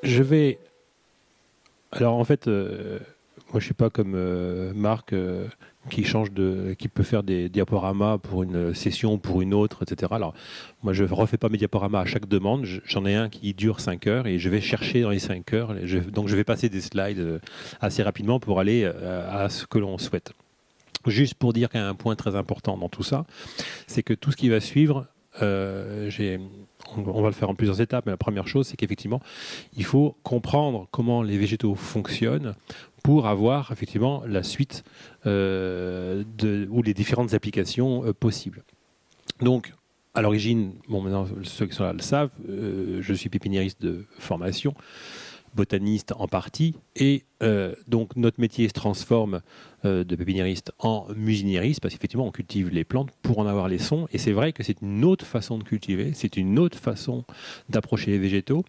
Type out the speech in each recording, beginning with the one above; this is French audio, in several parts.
je vais... Alors en fait, moi je suis pas comme Marc qui peut faire des diaporamas pour une session ou pour une autre, etc. Alors moi je refais pas mes diaporamas à chaque demande. J'en ai un qui dure 5 heures et je vais chercher dans les 5 heures. Donc je vais passer des slides assez rapidement pour aller à ce que l'on souhaite. Juste pour dire qu'il y a un point très important dans tout ça, c'est que tout ce qui va suivre, on va le faire en plusieurs étapes, mais la première chose, c'est qu'effectivement, il faut comprendre comment les végétaux fonctionnent pour avoir effectivement la suite ou les différentes applications possibles. Donc, à l'origine, bon, maintenant ceux qui sont là le savent, je suis pépiniériste de formation, botaniste en partie, et donc notre métier se transforme de pépiniériste en musinieriste, parce qu'effectivement on cultive les plantes pour en avoir les sons, et c'est vrai que c'est une autre façon de cultiver, c'est une autre façon d'approcher les végétaux.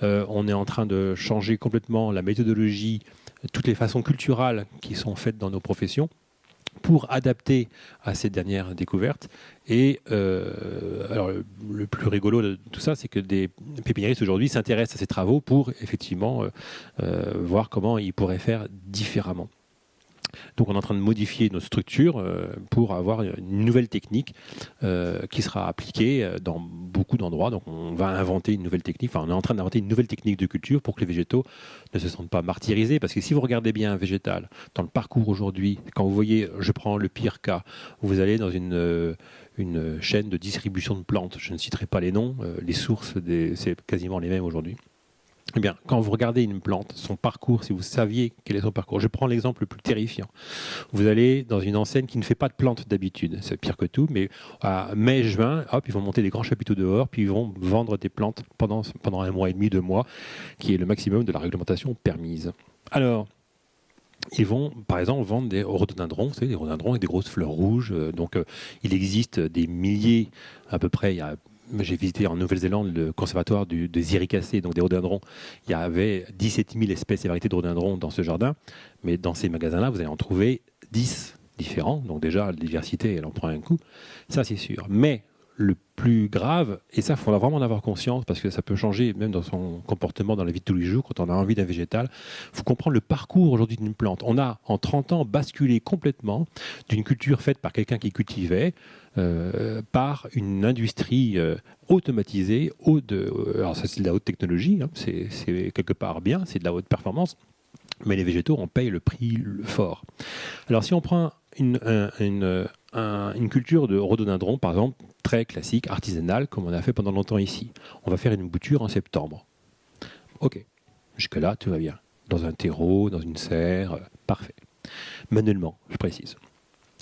On est en train de changer complètement la méthodologie, toutes les façons culturales qui sont faites dans nos professions, pour adapter à ces dernières découvertes. Et alors, le plus rigolo de tout ça, c'est que des pépiniéristes aujourd'hui s'intéressent à ces travaux pour effectivement voir comment ils pourraient faire différemment. Donc on est en train de modifier notre structure pour avoir une nouvelle technique qui sera appliquée dans beaucoup d'endroits. Donc on va inventer une nouvelle technique, enfin on est en train d'inventer une nouvelle technique de culture pour que les végétaux ne se sentent pas martyrisés. Parce que si vous regardez bien un végétal, dans le parcours aujourd'hui, quand vous voyez, je prends le pire cas, vous allez dans une chaîne de distribution de plantes, je ne citerai pas les noms, les sources, c'est quasiment les mêmes aujourd'hui. Eh bien, quand vous regardez une plante, son parcours, si vous saviez quel est son parcours, je prends l'exemple le plus terrifiant. Vous allez dans une enseigne qui ne fait pas de plantes d'habitude, c'est pire que tout, mais à mai-juin, hop, ils vont monter des grands chapiteaux dehors, puis ils vont vendre des plantes pendant 1 mois et demi, 2 mois, qui est le maximum de la réglementation permise. Alors, ils vont, par exemple, vendre des rhododendrons, vous savez, des rhododendrons avec des grosses fleurs rouges. Donc, il existe des milliers, à peu près, j'ai visité en Nouvelle-Zélande le conservatoire des Iricacées, donc des rhododendrons. Il y avait 17 000 espèces et variétés de rhododendrons dans ce jardin, mais dans ces magasins-là, vous allez en trouver 10 différents. Donc déjà, la diversité, elle en prend un coup, ça c'est sûr. Mais le plus grave, et ça, il faudra vraiment en avoir conscience, parce que ça peut changer même dans son comportement dans la vie de tous les jours, quand on a envie d'un végétal, il faut comprendre le parcours aujourd'hui d'une plante. On a, en 30 ans, basculé complètement d'une culture faite par quelqu'un qui cultivait, par une industrie automatisée, alors ça c'est de la haute technologie, hein, c'est quelque part bien, c'est de la haute performance, mais les végétaux en payent le prix fort. Alors si on prend une culture de rhododendron, par exemple, très classique, artisanale, comme on a fait pendant longtemps ici, on va faire une bouture en septembre. Ok, jusque-là tout va bien, dans un terreau, dans une serre, parfait. Manuellement, je précise.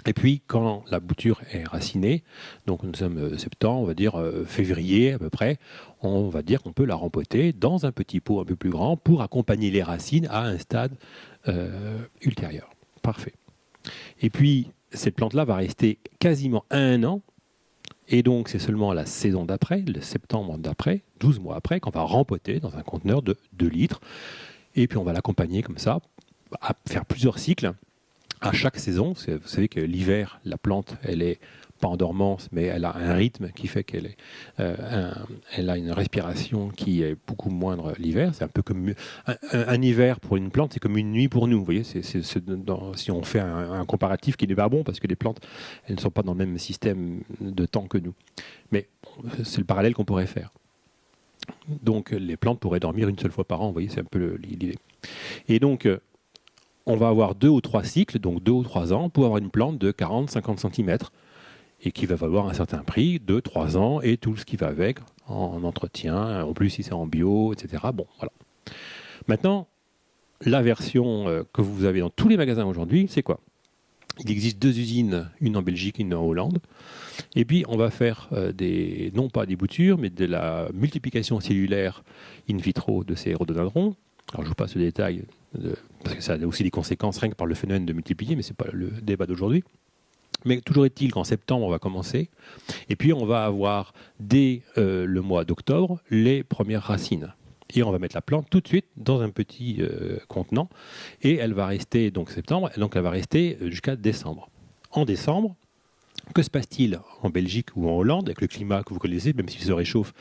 Et puis, quand la bouture est racinée, donc nous sommes septembre, on va dire février à peu près, on va dire qu'on peut la rempoter dans un petit pot un peu plus grand pour accompagner les racines à un stade ultérieur. Parfait. Et puis, cette plante-là va rester quasiment 1 an, et donc c'est seulement la saison d'après, le septembre d'après, 12 mois après, qu'on va rempoter dans un conteneur de 2 litres, et puis on va l'accompagner comme ça, à faire plusieurs cycles, à chaque saison. Vous savez que l'hiver, la plante, elle est pas en dormance, mais elle a un rythme qui fait qu'elle elle a une respiration qui est beaucoup moindre l'hiver. C'est un peu comme un hiver pour une plante, c'est comme une nuit pour nous. Vous voyez, si on fait un comparatif qui n'est pas bon, parce que les plantes, elles ne sont pas dans le même système de temps que nous. Mais c'est le parallèle qu'on pourrait faire. Donc les plantes pourraient dormir une seule fois par an. Vous voyez, c'est un peu l'idée. Et donc on va avoir 2 ou 3 cycles, donc 2 ou 3 ans, pour avoir une plante de 40-50 cm et qui va valoir un certain prix, 2-3 ans, et tout ce qui va avec, en entretien, en plus si c'est en bio, etc. Bon, voilà. Maintenant, la version que vous avez dans tous les magasins aujourd'hui, c'est quoi ? Il existe 2 usines, une en Belgique, une en Hollande. Et puis, on va faire non pas des boutures, mais de la multiplication cellulaire in vitro de ces rhododendrons. Alors, je vous passe le détail, parce que ça a aussi des conséquences rien que par le phénomène de multiplier, mais ce n'est pas le débat d'aujourd'hui. Mais toujours est-il qu'en septembre, on va commencer, et puis on va avoir, dès le mois d'octobre, les premières racines. Et on va mettre la plante tout de suite dans un petit contenant, et elle va rester, donc septembre, donc elle va rester jusqu'à décembre. En décembre, que se passe-t-il en Belgique ou en Hollande, avec le climat que vous connaissez, même s'il se réchauffe,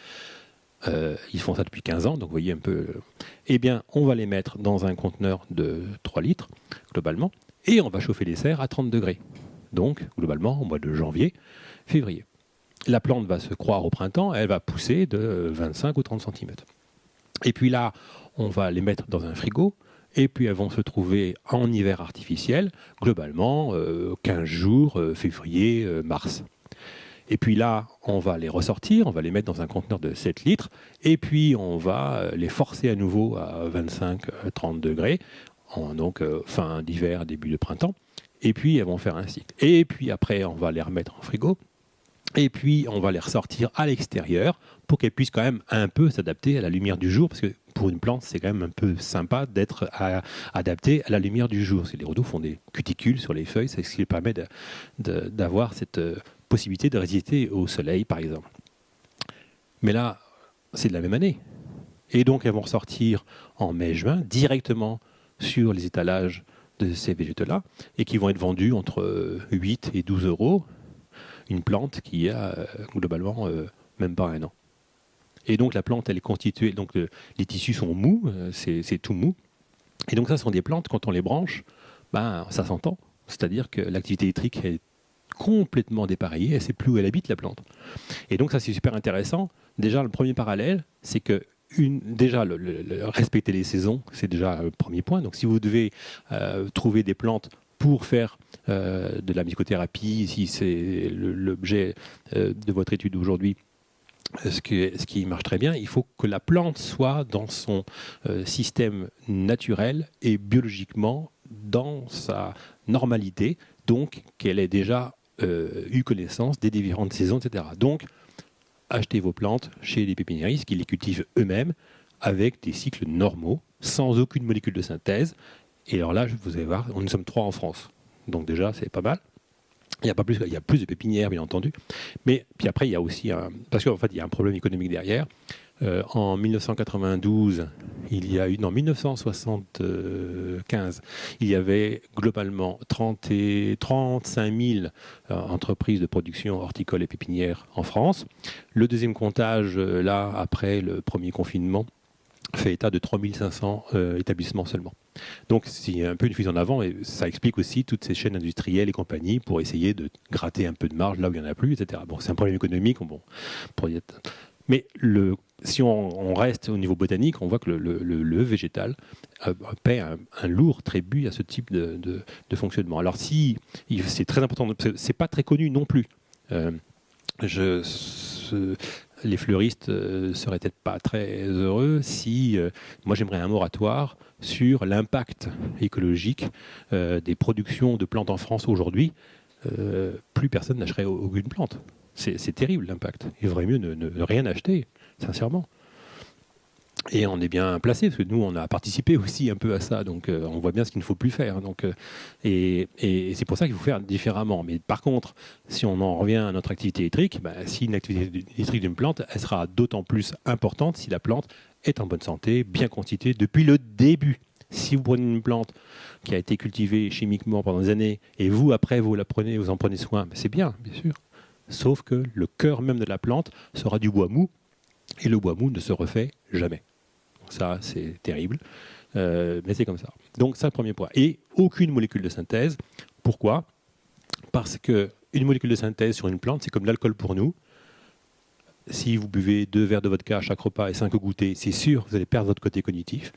Ils font ça depuis 15 ans, donc vous voyez un peu. Eh bien, on va les mettre dans un conteneur de 3 litres, globalement, et on va chauffer les serres à 30 degrés. Donc, globalement, au mois de janvier, février. La plante va se croire au printemps, elle va pousser de 25 ou 30 cm. Et puis là, on va les mettre dans un frigo, et puis elles vont se trouver en hiver artificiel, globalement 15 jours, février, mars. Et puis là, on va les ressortir, on va les mettre dans un conteneur de 7 litres, et puis on va les forcer à nouveau à 25-30 degrés, donc fin d'hiver, début de printemps, et puis elles vont faire un cycle. Et puis après, on va les remettre en frigo, et puis on va les ressortir à l'extérieur pour qu'elles puissent quand même un peu s'adapter à la lumière du jour, parce que pour une plante, c'est quand même un peu sympa d'être adapté à la lumière du jour. Parce que les rhodos font des cuticules sur les feuilles, c'est ce qui permet d'avoir cette possibilité de résister au soleil, par exemple. Mais là, c'est de la même année. Et donc, elles vont ressortir en mai-juin, directement sur les étalages de ces végétaux-là, et qui vont être vendus entre 8 et 12 euros, une plante qui a globalement même pas un an. Et donc, la plante, elle est constituée, donc les tissus sont mous, c'est tout mou. Et donc, ça, ce sont des plantes, quand on les branche, ça s'entend. C'est-à-dire que l'activité électrique est complètement dépareillée, elle ne sait plus où elle habite, la plante. Et donc ça, c'est super intéressant. Déjà, le premier parallèle, c'est que déjà, respecter les saisons, c'est déjà le premier point. Donc si vous devez trouver des plantes pour faire de la mycothérapie, si c'est l'objet de votre étude aujourd'hui, ce qui marche très bien, il faut que la plante soit dans son système naturel et biologiquement dans sa normalité, donc qu'elle ait déjà eu connaissance des différentes saisons, etc. Donc, achetez vos plantes chez les pépiniéristes qui les cultivent eux-mêmes avec des cycles normaux, sans aucune molécule de synthèse. Et alors là, vous allez voir, nous sommes 3 en France. Donc déjà, c'est pas mal. Il y a plus de pépinières, bien entendu. Mais puis après, il y a aussi parce qu'en fait, il y a un problème économique derrière. En 1992, il y a eu, non, 1975, il y avait globalement 35 000 entreprises de production horticole et pépinière en France. Le deuxième comptage, là, après le premier confinement, fait état de 3 500 établissements seulement. Donc c'est un peu une fuite en avant et ça explique aussi toutes ces chaînes industrielles et compagnies pour essayer de gratter un peu de marge là où il n'y en a plus, etc. Bon, c'est un problème économique, mais si on reste au niveau botanique, on voit que le végétal paie un lourd tribut à ce type de fonctionnement. Alors si c'est très important, c'est pas très connu non plus. Les fleuristes seraient peut-être pas très heureux si moi j'aimerais un moratoire sur l'impact écologique des productions de plantes en France aujourd'hui. Plus personne n'achèterait aucune plante. C'est terrible l'impact. Il vaudrait mieux ne rien acheter, sincèrement. Et on est bien placé, parce que nous, on a participé aussi un peu à ça, donc on voit bien ce qu'il ne faut plus faire. Donc, et c'est pour ça qu'il faut faire différemment. Mais par contre, si on en revient à notre activité électrique, si une activité électrique d'une plante, elle sera d'autant plus importante si la plante est en bonne santé, bien constituée depuis le début. Si vous prenez une plante qui a été cultivée chimiquement pendant des années, et vous, après, vous la prenez, vous en prenez soin, c'est bien sûr. Sauf que le cœur même de la plante sera du bois mou, et le bois mou ne se refait jamais. Ça, c'est terrible, mais c'est comme ça. Donc, ça, le premier point. Et aucune molécule de synthèse. Pourquoi ? Parce qu'une molécule de synthèse sur une plante, c'est comme l'alcool pour nous. Si vous buvez 2 verres de vodka à chaque repas et 5 goûters, c'est sûr, vous allez perdre votre côté cognitif.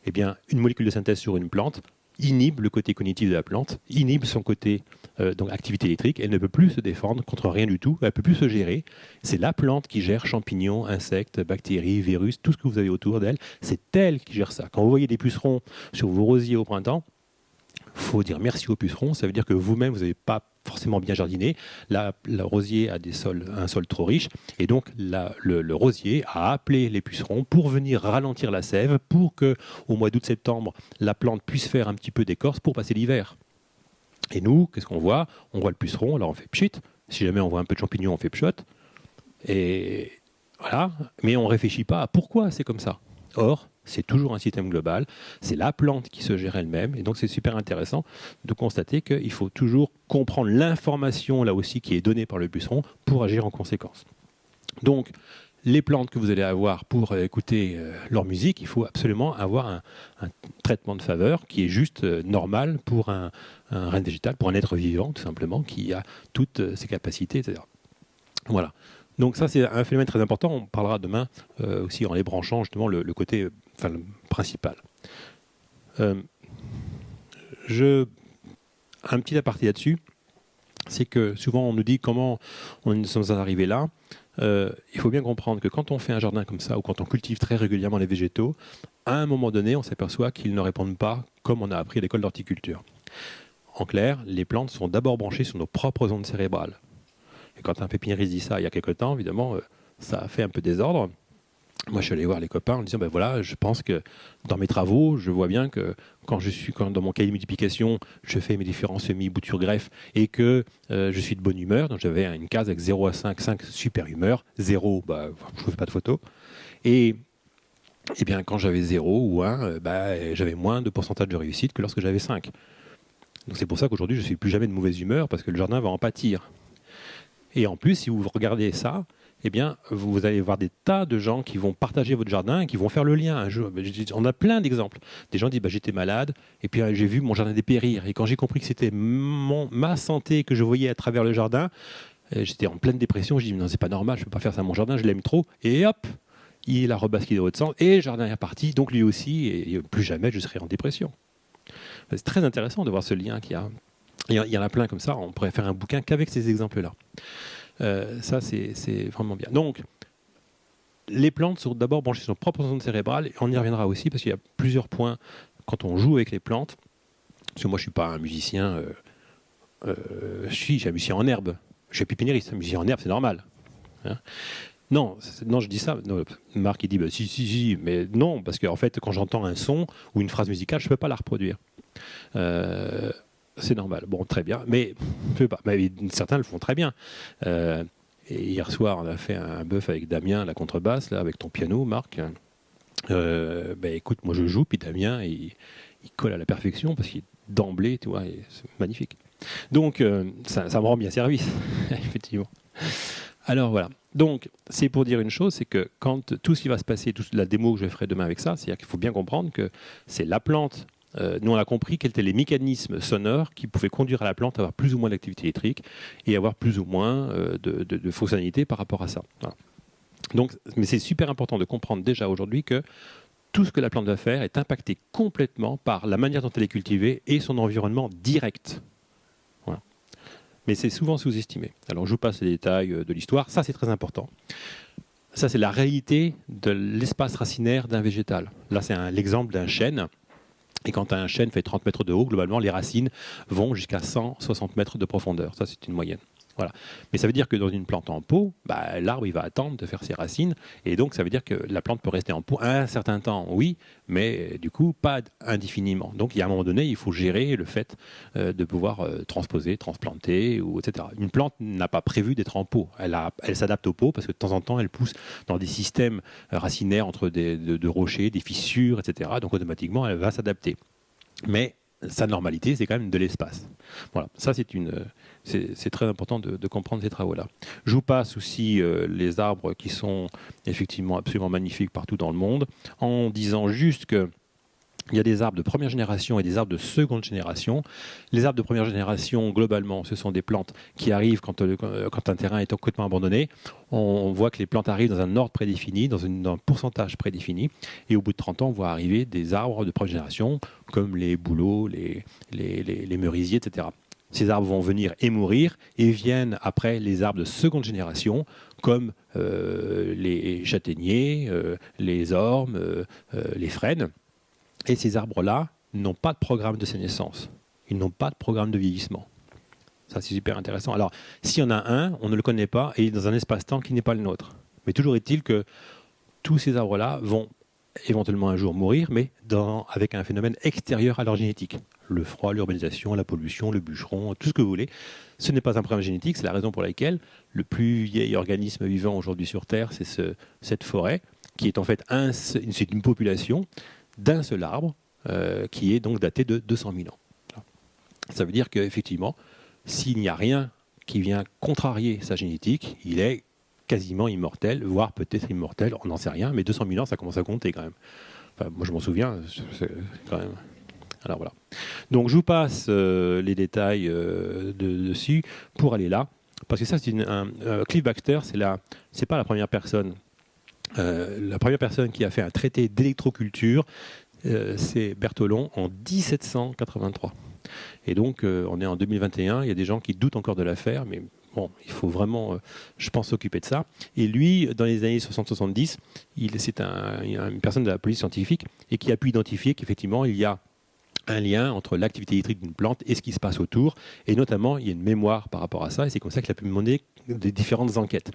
Eh bien, une molécule de synthèse sur une plante inhibe le côté cognitif de la plante, inhibe son côté donc activité électrique. Elle ne peut plus se défendre contre rien du tout, elle ne peut plus se gérer. C'est la plante qui gère champignons, insectes, bactéries, virus, tout ce que vous avez autour d'elle. C'est elle qui gère ça. Quand vous voyez des pucerons sur vos rosiers au printemps, il faut dire merci aux pucerons. Ça veut dire que vous-même, vous n'avez pas forcément bien jardiné. Le rosier a un sol trop riche. Et donc, le rosier a appelé les pucerons pour venir ralentir la sève, pour qu'au mois d'août-septembre, la plante puisse faire un petit peu d'écorce pour passer l'hiver. Et nous, qu'est-ce qu'on voit ? On voit le puceron, alors on fait pchit. Si jamais on voit un peu de champignons, on fait pchot. Et voilà. Mais on ne réfléchit pas à pourquoi c'est comme ça. Or, c'est toujours un système global, c'est la plante qui se gère elle-même, et donc c'est super intéressant de constater qu'il faut toujours comprendre l'information là aussi qui est donnée par le puceron pour agir en conséquence. Donc, les plantes que vous allez avoir pour écouter leur musique, il faut absolument avoir un traitement de faveur qui est juste normal pour un renne végétal, pour un être vivant tout simplement, qui a toutes ses capacités, etc. Voilà. Donc ça c'est un phénomène très important, on parlera demain aussi en les branchant justement le côté le principal. Un petit aparté là-dessus, c'est que souvent on nous dit comment on sommes arrivés là. Il faut bien comprendre que quand on fait un jardin comme ça, ou quand on cultive très régulièrement les végétaux, à un moment donné, on s'aperçoit qu'ils ne répondent pas comme on a appris à l'école d'horticulture. En clair, les plantes sont d'abord branchées sur nos propres ondes cérébrales. Et quand un pépiniériste dit ça il y a quelque temps, évidemment, ça a fait un peu désordre. Moi, je suis allé voir les copains en disant, voilà, je pense que dans mes travaux, je vois bien que quand dans mon cahier de multiplication, je fais mes différents semis, boutures, greffes, et que je suis de bonne humeur. Donc j'avais une case avec 0 à 5, 5 super humeur, 0, je ne fais pas de photo. Et bien, quand j'avais 0 ou 1, j'avais moins de pourcentage de réussite que lorsque j'avais 5. Donc c'est pour ça qu'aujourd'hui, je ne suis plus jamais de mauvaise humeur, parce que le jardin va en pâtir. Et en plus, si vous regardez ça, eh bien, vous allez voir des tas de gens qui vont partager votre jardin et qui vont faire le lien. On a plein d'exemples. Des gens disent j'étais malade et puis j'ai vu mon jardin dépérir. Et quand j'ai compris que c'était ma santé que je voyais à travers le jardin, j'étais en pleine dépression. Je dis non, c'est pas normal, je ne peux pas faire ça à mon jardin, je l'aime trop. Et hop, il a rebasculé dans votre sens et le jardin est reparti. Donc lui aussi, et plus jamais je serai en dépression. C'est très intéressant de voir ce lien qu'il y a. Il y en a plein comme ça. On pourrait faire un bouquin qu'avec ces exemples-là. Ça, c'est vraiment bien. Donc, les plantes sont d'abord branchées sur nos propres ondes cérébrales, et on y reviendra aussi parce qu'il y a plusieurs points quand on joue avec les plantes. Parce que moi, je ne suis pas un musicien, je suis un musicien en herbe. Je suis pépiniériste, un musicien en herbe, c'est normal. Hein, non, je dis ça. Non, Marc, il dit si, mais non, parce qu'en fait, quand j'entends un son ou une phrase musicale, je ne peux pas la reproduire. C'est normal. Bon, très bien. Mais certains le font très bien. Et hier soir, on a fait un bœuf avec Damien, la contrebasse, là, avec ton piano, Marc. Écoute, moi je joue, puis Damien, il colle à la perfection parce qu'il d'emblée, tu vois, c'est magnifique. Donc, ça me rend bien service, effectivement. Alors voilà. Donc, c'est pour dire une chose, c'est que quand tout ce qui va se passer, toute la démo que je ferai demain avec ça, c'est-à-dire qu'il faut bien comprendre que c'est la plante. Nous, on a compris quels étaient les mécanismes sonores qui pouvaient conduire à la plante à avoir plus ou moins d'activité électrique et avoir plus ou moins de fonctionnalité par rapport à ça. Voilà. Donc, mais c'est super important de comprendre déjà aujourd'hui que tout ce que la plante va faire est impacté complètement par la manière dont elle est cultivée et son environnement direct. Voilà. Mais c'est souvent sous-estimé. Alors, je vous passe les détails de l'histoire. Ça, c'est très important. Ça, c'est la réalité de l'espace racinaire d'un végétal. Là, c'est l'exemple d'un chêne. Et quand un chêne fait 30 mètres de haut, globalement, les racines vont jusqu'à 160 mètres de profondeur. Ça, c'est une moyenne. Voilà. Mais ça veut dire que dans une plante en pot, l'arbre il va attendre de faire ses racines. Et donc, ça veut dire que la plante peut rester en pot un certain temps, oui, mais du coup, pas indéfiniment. Donc, il y a un moment donné, il faut gérer le fait de pouvoir transposer, transplanter, etc. Une plante n'a pas prévu d'être en pot. Elle s'adapte au pot parce que de temps en temps, elle pousse dans des systèmes racinaires entre de rochers, des fissures, etc. Donc, automatiquement, elle va s'adapter. Mais sa normalité, c'est quand même de l'espace. Voilà, ça c'est très important de comprendre ces travaux-là. Je vous passe aussi les arbres qui sont effectivement absolument magnifiques partout dans le monde, en disant juste que il y a des arbres de première génération et des arbres de seconde génération. Les arbres de première génération, globalement, ce sont des plantes qui arrivent quand un terrain est complètement abandonné. On voit que les plantes arrivent dans un ordre prédéfini, dans un pourcentage prédéfini. Et au bout de 30 ans, on voit arriver des arbres de première génération, comme les bouleaux, les merisiers, etc. Ces arbres vont venir et mourir, et viennent après les arbres de seconde génération, comme les châtaigniers, les ormes, les frênes. Et ces arbres-là n'ont pas de programme de sénescence. Ils n'ont pas de programme de vieillissement. Ça, c'est super intéressant. Alors, s'il y en a un, on ne le connaît pas et il est dans un espace-temps qui n'est pas le nôtre. Mais toujours est-il que tous ces arbres-là vont éventuellement un jour mourir, mais avec un phénomène extérieur à leur génétique. Le froid, l'urbanisation, la pollution, le bûcheron, tout ce que vous voulez. Ce n'est pas un problème génétique, c'est la raison pour laquelle le plus vieil organisme vivant aujourd'hui sur Terre, c'est cette forêt, qui est en fait c'est une population d'un seul arbre qui est donc daté de 200 000 ans. Ça veut dire qu'effectivement, s'il n'y a rien qui vient contrarier sa génétique, il est quasiment immortel, voire peut-être immortel, on n'en sait rien, mais 200 000 ans, ça commence à compter quand même. Enfin, moi, je m'en souviens, c'est quand même... Alors voilà. Donc je vous passe les détails dessus pour aller là, parce que ça, c'est Cliff Baxter, c'est pas la première personne. La première personne qui a fait un traité d'électroculture, c'est Bertholon en 1783. Et donc, on est en 2021, il y a des gens qui doutent encore de l'affaire, mais bon, il faut vraiment, je pense, s'occuper de ça. Et lui, dans les années 60-70, c'est une personne de la police scientifique et qui a pu identifier qu'effectivement, il y a un lien entre l'activité électrique d'une plante et ce qui se passe autour. Et notamment, il y a une mémoire par rapport à ça, et c'est comme ça qu'il a pu mener des différentes enquêtes.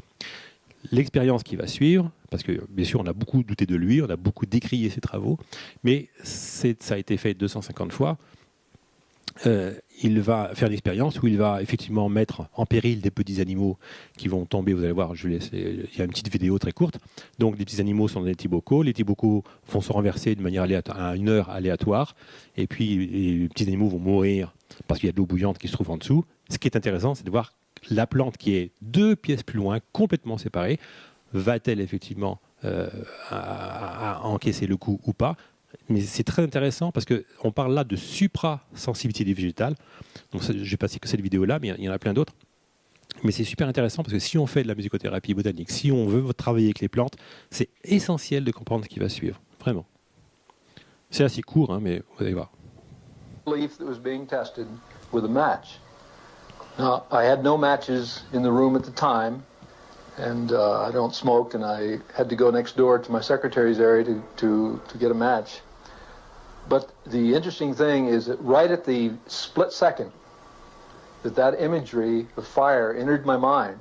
L'expérience qui va suivre, parce que bien sûr on a beaucoup douté de lui, on a beaucoup décrié ses travaux, mais ça a été fait 250 fois, il va faire l'expérience où il va effectivement mettre en péril des petits animaux qui vont tomber, vous allez voir, il y a une petite vidéo très courte, donc des petits animaux sont dans des petits bocaux, les petits bocaux vont se renverser de manière aléatoire, à une heure aléatoire, et puis les petits animaux vont mourir parce qu'il y a de l'eau bouillante qui se trouve en dessous. Ce qui est intéressant, c'est de voir la plante qui est 2 pièces plus loin, complètement séparée, va-t-elle effectivement à encaisser le coup ou pas? Mais c'est très intéressant parce qu'on parle là de suprasensibilité des végétales. Donc je n'ai pas que cette vidéo-là, mais il y en a plein d'autres. Mais c'est super intéressant parce que si on fait de la musicothérapie botanique, si on veut travailler avec les plantes, c'est essentiel de comprendre ce qui va suivre. Vraiment. C'est assez court, hein, mais vous allez voir. Leaf that was being tested with a match. Now, I had no matches in the room at the time, and I don't smoke, and I had to go next door to my secretary's area to get a match. But the interesting thing is that right at the split second that imagery of fire entered my mind,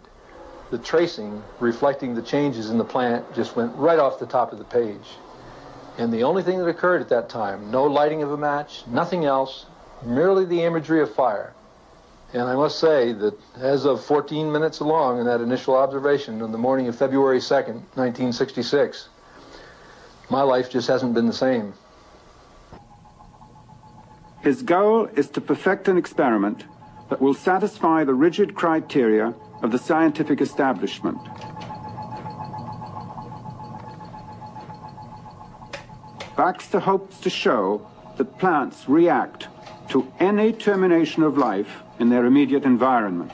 the tracing reflecting the changes in the plant just went right off the top of the page. And the only thing that occurred at that time, no lighting of a match, nothing else, merely the imagery of fire. And I must say that as of 14 minutes along in that initial observation on the morning of February 2nd, 1966, my life just hasn't been the same. His goal is to perfect an experiment that will satisfy the rigid criteria of the scientific establishment. Baxter hopes to show that plants react to any termination of life in their immediate environment.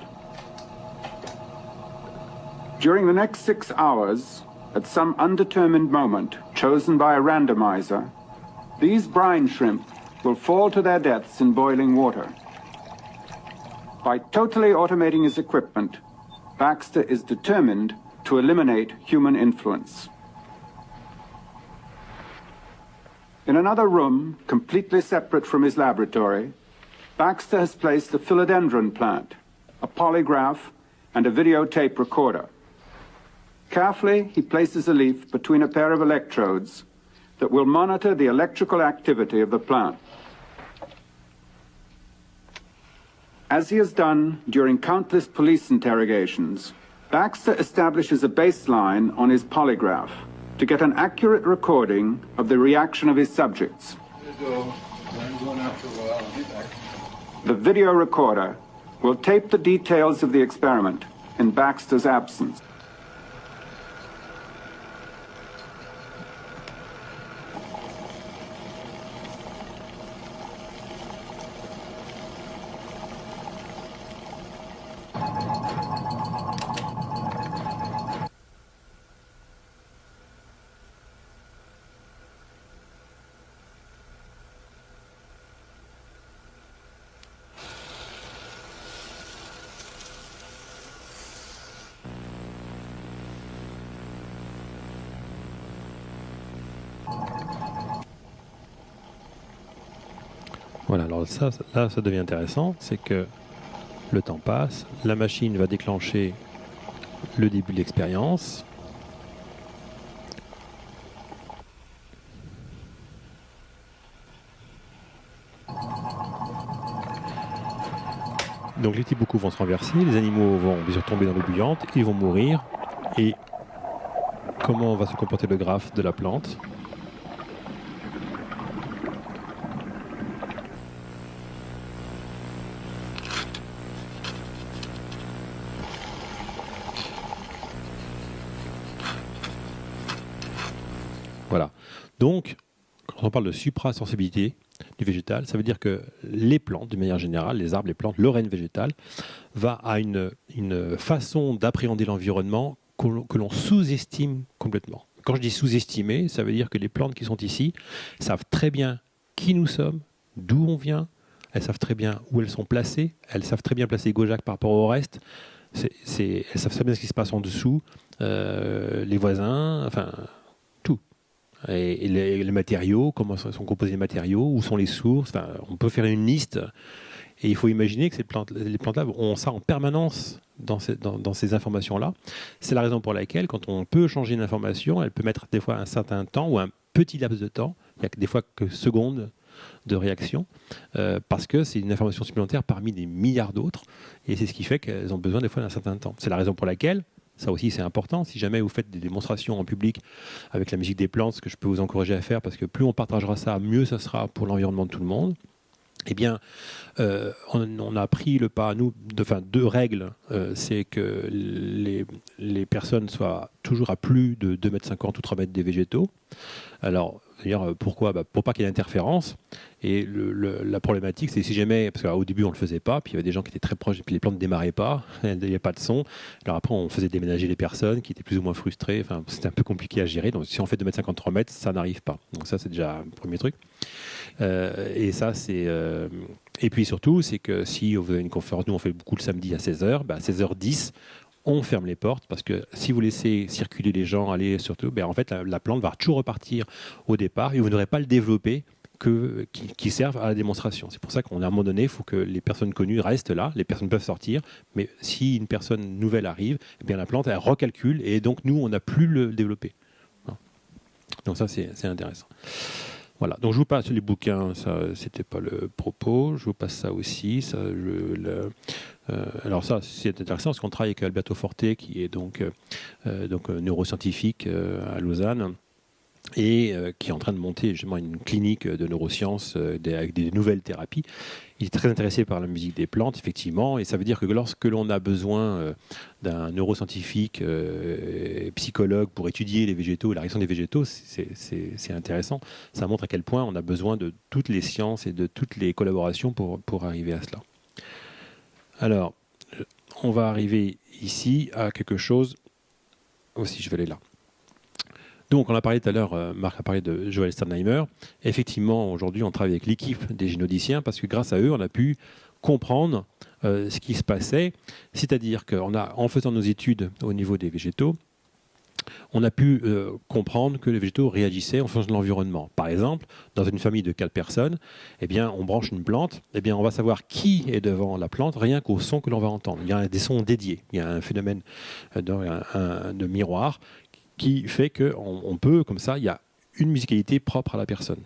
During the next 6 hours, at some undetermined moment chosen by a randomizer, these brine shrimp will fall to their deaths in boiling water. By totally automating his equipment, Baxter is determined to eliminate human influence. In another room, completely separate from his laboratory, Baxter has placed a philodendron plant, a polygraph, and a videotape recorder. Carefully, he places a leaf between a pair of electrodes that will monitor the electrical activity of the plant. As he has done during countless police interrogations, Baxter establishes a baseline on his polygraph to get an accurate recording of the reaction of his subjects. The video recorder will tape the details of the experiment in Baxter's absence. Voilà, alors ça, là, ça devient intéressant, c'est que le temps passe, la machine va déclencher le début de l'expérience. Donc les petits bocaux vont se renverser, les animaux vont bien sûr tomber dans l'eau bouillante, ils vont mourir. Et comment va se comporter le graphe de la plante ? Voilà. Donc, quand on parle de suprasensibilité du végétal, ça veut dire que les plantes, de manière générale, les arbres, les plantes, le règne végétal, à une façon d'appréhender l'environnement que l'on sous-estime complètement. Quand je dis sous-estimer, ça veut dire que les plantes qui sont ici savent très bien qui nous sommes, d'où on vient, elles savent très bien où elles sont placées, elles savent très bien placer Gaujac par rapport au reste, elles savent très bien ce qui se passe en dessous, les voisins, enfin tout. Et les matériaux, comment sont composés les matériaux, où sont les sources, enfin, on peut faire une liste. Et il faut imaginer que les plantes-là ont ça en permanence dans ces informations-là. C'est la raison pour laquelle, quand on peut changer une information, elle peut mettre des fois un certain temps ou un petit laps de temps. Il n'y a des fois que secondes de réaction, parce que c'est une information supplémentaire parmi des milliards d'autres. Et c'est ce qui fait qu'elles ont besoin des fois d'un certain temps. C'est la raison pour laquelle, ça aussi c'est important, si jamais vous faites des démonstrations en public avec la musique des plantes, ce que je peux vous encourager à faire, parce que plus on partagera ça, mieux ça sera pour l'environnement de tout le monde. Eh bien, on a pris le pas, nous, deux règles. C'est que les personnes soient toujours à plus de 2,50 m ou 3 m des végétaux. Alors, d'ailleurs, pourquoi ? Pour pas qu'il y ait d'interférence. Et la problématique, c'est si jamais, parce qu'au début on ne le faisait pas, puis il y avait des gens qui étaient très proches, et puis les plantes ne démarraient pas, il n'y avait pas de son. Alors après, on faisait déménager les personnes qui étaient plus ou moins frustrées. Enfin, c'était un peu compliqué à gérer. Donc si on fait 2,50 m, 3 m, ça n'arrive pas. Donc ça, c'est déjà un premier truc. Et ça, c'est... Et puis surtout, c'est que si vous avez une conférence, nous on fait beaucoup le samedi à 16h, à 16h10, on ferme les portes, parce que si vous laissez circuler les gens, aller surtout, en fait la plante va toujours repartir au départ et vous n'aurez pas le développé qui servent à la démonstration. C'est pour ça qu'à un moment donné, il faut que les personnes connues restent là, les personnes peuvent sortir, mais si une personne nouvelle arrive, la plante elle recalcule et donc nous on n'a plus le développé. Donc ça c'est intéressant. Voilà, donc je vous passe les bouquins, ça c'était pas le propos, je vous passe ça aussi. Alors ça c'est intéressant parce qu'on travaille avec Alberto Forte qui est donc neuroscientifique à Lausanne et qui est en train de monter justement une clinique de neurosciences avec des nouvelles thérapies. Il est très intéressé par la musique des plantes, effectivement, et ça veut dire que lorsque l'on a besoin d'un neuroscientifique psychologue pour étudier les végétaux, la réaction des végétaux, c'est intéressant. Ça montre à quel point on a besoin de toutes les sciences et de toutes les collaborations pour arriver à cela. Alors, on va arriver ici à quelque chose... Aussi, je vais aller là. Donc, on a parlé tout à l'heure, Marc a parlé de Joël Sternheimer. Effectivement, aujourd'hui, on travaille avec l'équipe des génodiciens parce que grâce à eux, on a pu comprendre ce qui se passait. C'est-à-dire qu'en faisant nos études au niveau des végétaux, on a pu comprendre que les végétaux réagissaient en fonction de l'environnement. Par exemple, dans une famille de 4 personnes, on branche une plante, on va savoir qui est devant la plante rien qu'au son que l'on va entendre. Il y a des sons dédiés. Il y a un phénomène de miroir qui fait qu'on peut, comme ça, il y a une musicalité propre à la personne.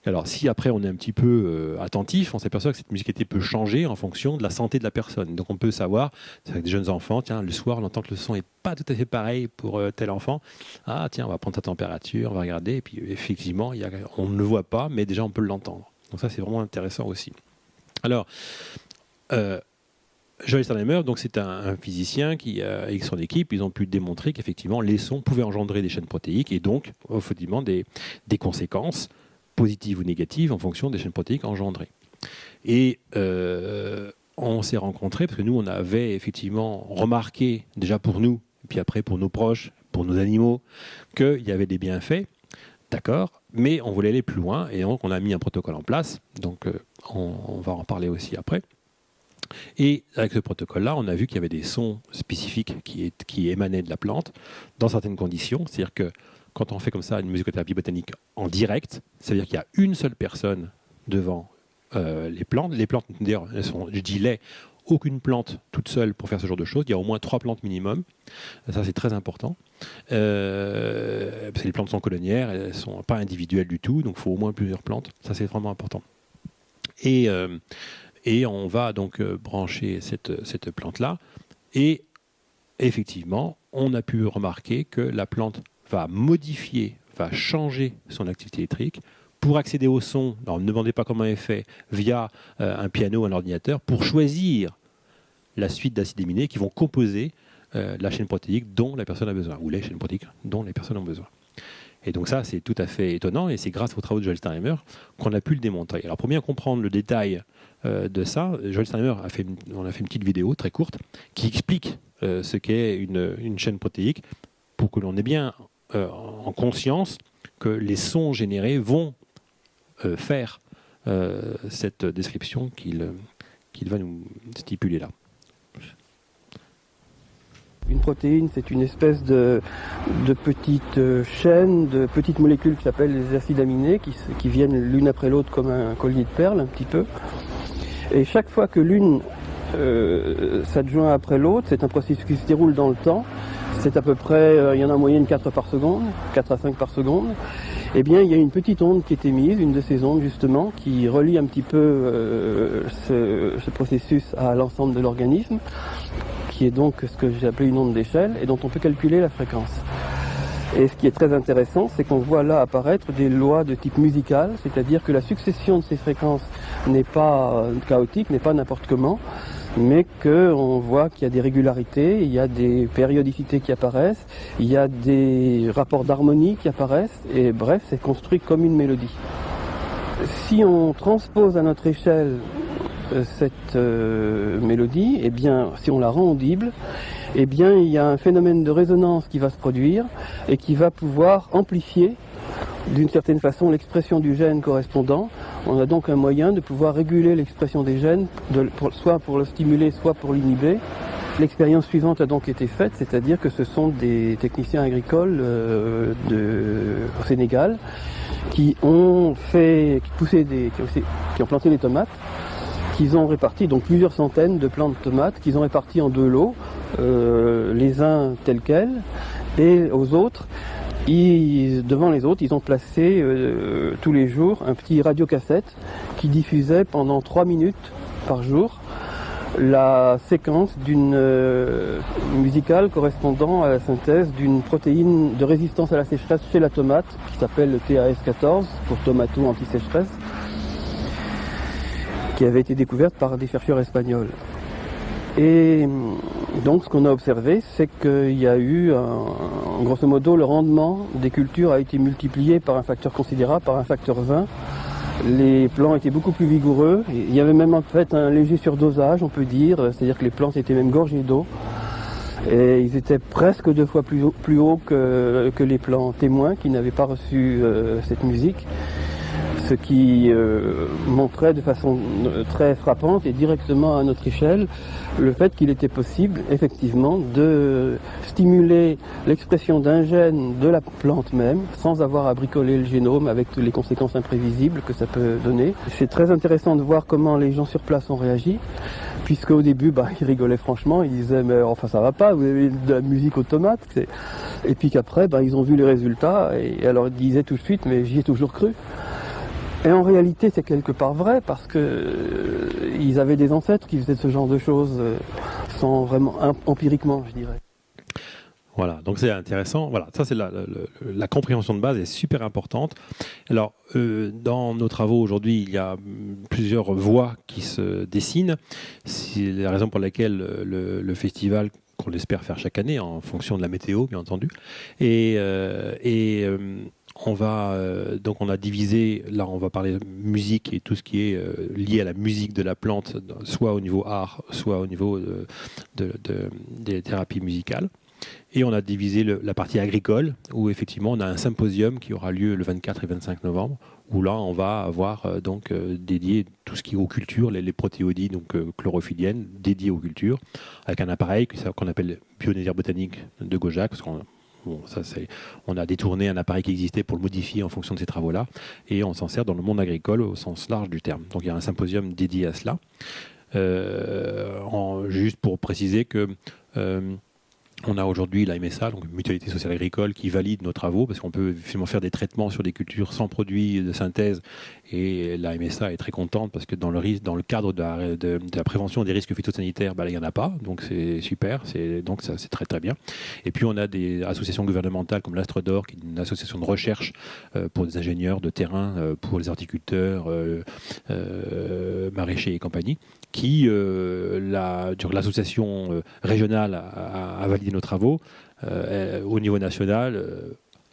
Alors, si après on est un petit peu attentif, on s'aperçoit que cette musicalité peut changer en fonction de la santé de la personne. Donc on peut savoir, avec des jeunes enfants, tiens, le soir, on entend que le son n'est pas tout à fait pareil pour tel enfant. Ah, tiens, on va prendre sa température, on va regarder, et puis effectivement, on ne le voit pas, mais déjà on peut l'entendre. Donc ça, c'est vraiment intéressant aussi. Alors, Joël Sternheimer, donc c'est un physicien qui, avec son équipe, ils ont pu démontrer qu'effectivement, les sons pouvaient engendrer des chaînes protéiques et donc, effectivement, des conséquences positives ou négatives en fonction des chaînes protéiques engendrées. Et on s'est rencontrés parce que nous, on avait effectivement remarqué, déjà pour nous, et puis après pour nos proches, pour nos animaux, qu'il y avait des bienfaits, d'accord, mais on voulait aller plus loin et donc on a mis un protocole en place, donc on va en parler aussi après. Et avec ce protocole-là, on a vu qu'il y avait des sons spécifiques qui émanaient de la plante dans certaines conditions. C'est-à-dire que quand on fait comme ça une musicothérapie botanique en direct, ça veut dire qu'il y a une seule personne devant les plantes. Les plantes, d'ailleurs, elles sont, je dis aucune plante toute seule pour faire ce genre de choses. Il y a au moins 3 plantes minimum. Ça, c'est très important. Parce que les plantes sont coloniaires, elles ne sont pas individuelles du tout, donc il faut au moins plusieurs plantes. Ça, c'est vraiment important. Et on va donc brancher cette plante-là. Et effectivement, on a pu remarquer que la plante va changer son activité électrique pour accéder au son. Alors, ne me demandez pas comment elle est fait, via un piano, un ordinateur, pour choisir la suite d'acides aminés qui vont composer la chaîne protéique dont la personne a besoin, ou les chaînes protéiques dont les personnes ont besoin. Et donc ça, c'est tout à fait étonnant, et c'est grâce aux travaux de Joel Steinheimer qu'on a pu le démontrer. Alors pour bien comprendre le détail de ça, Joel Steinheimer on a fait une petite vidéo très courte qui explique ce qu'est une chaîne protéique, pour que l'on ait bien en conscience que les sons générés vont faire cette description qu'il va nous stipuler là. Une protéine, c'est une espèce de petite chaîne, de petites molécules qui s'appellent les acides aminés, qui viennent l'une après l'autre comme un collier de perles, un petit peu. Et chaque fois que l'une s'adjoint après l'autre, c'est un processus qui se déroule dans le temps. C'est à peu près, il y en a en moyenne 4 par seconde, 4 à 5 par seconde. Eh bien, il y a une petite onde qui est émise, une de ces ondes justement, qui relie un petit peu ce processus à l'ensemble de l'organisme, qui est donc ce que j'ai appelé une onde d'échelle, et dont on peut calculer la fréquence. Et ce qui est très intéressant, c'est qu'on voit là apparaître des lois de type musical, c'est-à-dire que la succession de ces fréquences n'est pas chaotique, n'est pas n'importe comment, mais qu'on voit qu'il y a des régularités, il y a des périodicités qui apparaissent, il y a des rapports d'harmonie qui apparaissent, et bref, c'est construit comme une mélodie. Si on transpose à notre échelle cette mélodie, eh bien, si on la rend audible, eh bien, il y a un phénomène de résonance qui va se produire et qui va pouvoir amplifier d'une certaine façon l'expression du gène correspondant. On a donc un moyen de pouvoir réguler l'expression des gènes, soit pour le stimuler, soit pour l'inhiber. L'expérience suivante a donc été faite, c'est-à-dire que ce sont des techniciens agricoles au Sénégal qui ont planté des tomates, qu'ils ont réparti, donc plusieurs centaines de plants de tomates, qu'ils ont répartis en 2 lots, les uns tels quels, et aux autres, devant les autres, ils ont placé tous les jours un petit radiocassette qui diffusait pendant 3 minutes par jour la séquence d'une musicale correspondant à la synthèse d'une protéine de résistance à la sécheresse chez la tomate, qui s'appelle le TAS14, pour tomato anti-sécheresse, qui avait été découverte par des chercheurs espagnols. Et donc ce qu'on a observé, c'est qu'il y a eu, grosso modo, le rendement des cultures a été multiplié par un facteur considérable, par un facteur 20. Les plants étaient beaucoup plus vigoureux. Il y avait même en fait un léger surdosage, on peut dire, c'est-à-dire que les plantes étaient même gorgées d'eau. Et ils étaient presque 2 fois plus hauts que les plants témoins qui n'avaient pas reçu cette musique. Ce qui montrait de façon très frappante et directement à notre échelle le fait qu'il était possible effectivement de stimuler l'expression d'un gène de la plante même sans avoir à bricoler le génome avec les conséquences imprévisibles que ça peut donner. C'est très intéressant de voir comment les gens sur place ont réagi, puisque au début ils rigolaient franchement, ils disaient mais enfin ça va pas, vous avez de la musique aux tomates, et puis qu'après ils ont vu les résultats et alors ils disaient tout de suite mais j'y ai toujours cru. Et en réalité, c'est quelque part vrai, parce que ils avaient des ancêtres qui faisaient ce genre de choses sans vraiment empiriquement, je dirais. Voilà, donc c'est intéressant. Voilà, ça c'est la compréhension de base est super importante. Alors, dans nos travaux aujourd'hui, il y a plusieurs voies qui se dessinent. C'est la raison pour laquelle le festival, qu'on espère faire chaque année, en fonction de la météo, bien entendu, donc on a divisé, là on va parler musique et tout ce qui est lié à la musique de la plante, soit au niveau art, soit au niveau des thérapies musicales. Et on a divisé la partie agricole, où effectivement on a un symposium qui aura lieu le 24 et 25 novembre, où là on va avoir dédié tout ce qui est aux cultures, les protéodies donc chlorophylliennes, dédiées aux cultures, avec un appareil qu'on appelle Pionnière botanique de Gaujac, parce qu'on on a détourné un appareil qui existait pour le modifier en fonction de ces travaux-là, et on s'en sert dans le monde agricole au sens large du terme. Donc il y a un symposium dédié à cela. Juste pour préciser que on a aujourd'hui la MSA, donc Mutualité Sociale Agricole, qui valide nos travaux, parce qu'on peut finalement faire des traitements sur des cultures sans produits de synthèse, et la MSA est très contente, parce que dans le cadre de la prévention des risques phytosanitaires, il n'y en a pas, donc c'est super, donc ça c'est très très bien. Et puis on a des associations gouvernementales comme l'Astre d'Or, qui est une association de recherche pour des ingénieurs de terrain, pour les horticulteurs, maraîchers et compagnie, qui, l'association régionale a validé nos travaux. Au niveau national,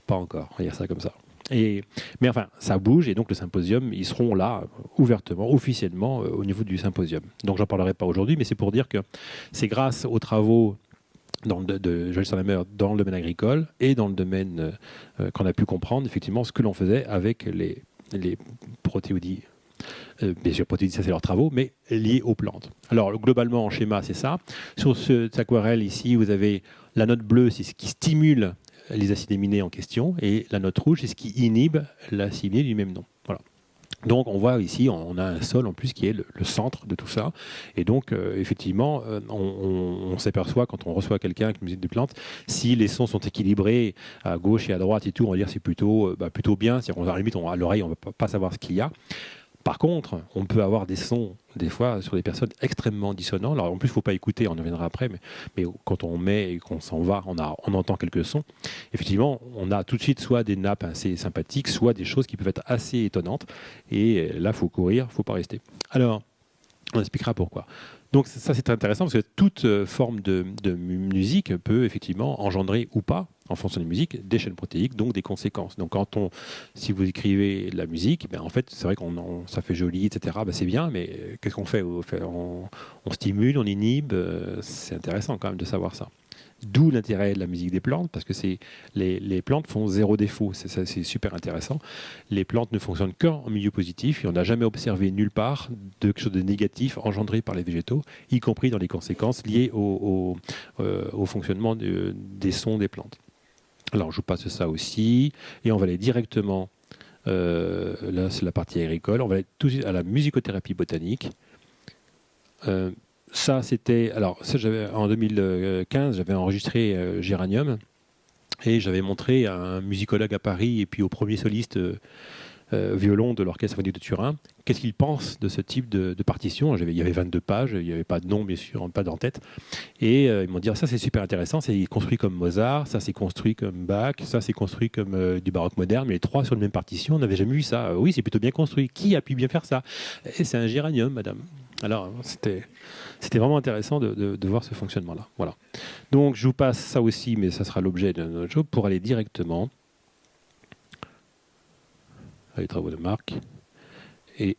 Pas encore, on va dire ça comme ça. Mais enfin, ça bouge et donc le symposium, ils seront là ouvertement, officiellement au niveau du symposium. Donc j'en parlerai pas aujourd'hui, mais c'est pour dire que c'est grâce aux travaux de Joël Salamaer dans le domaine agricole et dans le domaine qu'on a pu comprendre effectivement ce que l'on faisait avec les protéides. Bien sûr, protéides, ça c'est leurs travaux, mais liés aux plantes. Alors globalement, en schéma, c'est ça. Sur cette aquarelle ici, vous avez la note bleue, c'est ce qui stimule les acides aminés en question, et la note rouge, c'est ce qui inhibe l'acide aminé du même nom. Voilà. Donc on voit ici, on a un sol en plus qui est le centre de tout ça. Et donc effectivement, on s'aperçoit quand on reçoit quelqu'un avec une musique de plantes, si les sons sont équilibrés à gauche et à droite et tout, on va dire c'est plutôt bien. C'est-à-dire, à la limite, à l'oreille, on ne va pas savoir ce qu'il y a. Par contre, on peut avoir des sons, des fois, sur des personnes extrêmement dissonants. Alors, en plus, il ne faut pas écouter, on y reviendra après, mais quand on met et qu'on s'en va, on entend quelques sons. Effectivement, on a tout de suite soit des nappes assez sympathiques, soit des choses qui peuvent être assez étonnantes. Et là, il faut courir, il ne faut pas rester. Alors, on expliquera pourquoi. Donc ça, c'est intéressant parce que toute forme de musique peut effectivement engendrer ou pas, en fonction des musiques, des chaînes protéiques, donc des conséquences. Donc si vous écrivez de la musique, ben en fait, c'est vrai qu'on ça fait joli, etc. Ben c'est bien, mais qu'est-ce qu'on fait? On stimule, on inhibe. C'est intéressant quand même de savoir ça. D'où l'intérêt de la musique des plantes, parce que les plantes font zéro défaut, c'est super intéressant. Les plantes ne fonctionnent qu'en milieu positif, et on n'a jamais observé nulle part de quelque chose de négatif engendré par les végétaux, y compris dans les conséquences liées au fonctionnement des sons des plantes. Alors je vous passe ça aussi, et on va aller directement, là c'est la partie agricole, on va aller tout de suite à la musicothérapie botanique. Ça, c'était. Alors, ça, en 2015, j'avais enregistré Géranium et j'avais montré à un musicologue à Paris et puis au premier soliste violon de l'Orchestre symphonique de Turin qu'est-ce qu'il pense de ce type de partition. Il y avait 22 pages, il n'y avait pas de nom, bien sûr, pas d'en-tête. Et ils m'ont dit ça, c'est super intéressant, c'est construit comme Mozart, ça, c'est construit comme Bach, ça, c'est construit comme du baroque moderne, mais les trois sur la même partition, on n'avait jamais vu ça. Oui, c'est plutôt bien construit. Qui a pu bien faire ça? Et c'est un Géranium, madame. Alors, c'était vraiment intéressant de voir ce fonctionnement-là. Voilà. Donc, je vous passe ça aussi, mais ça sera l'objet de notre job, pour aller directement à les travaux de Marc et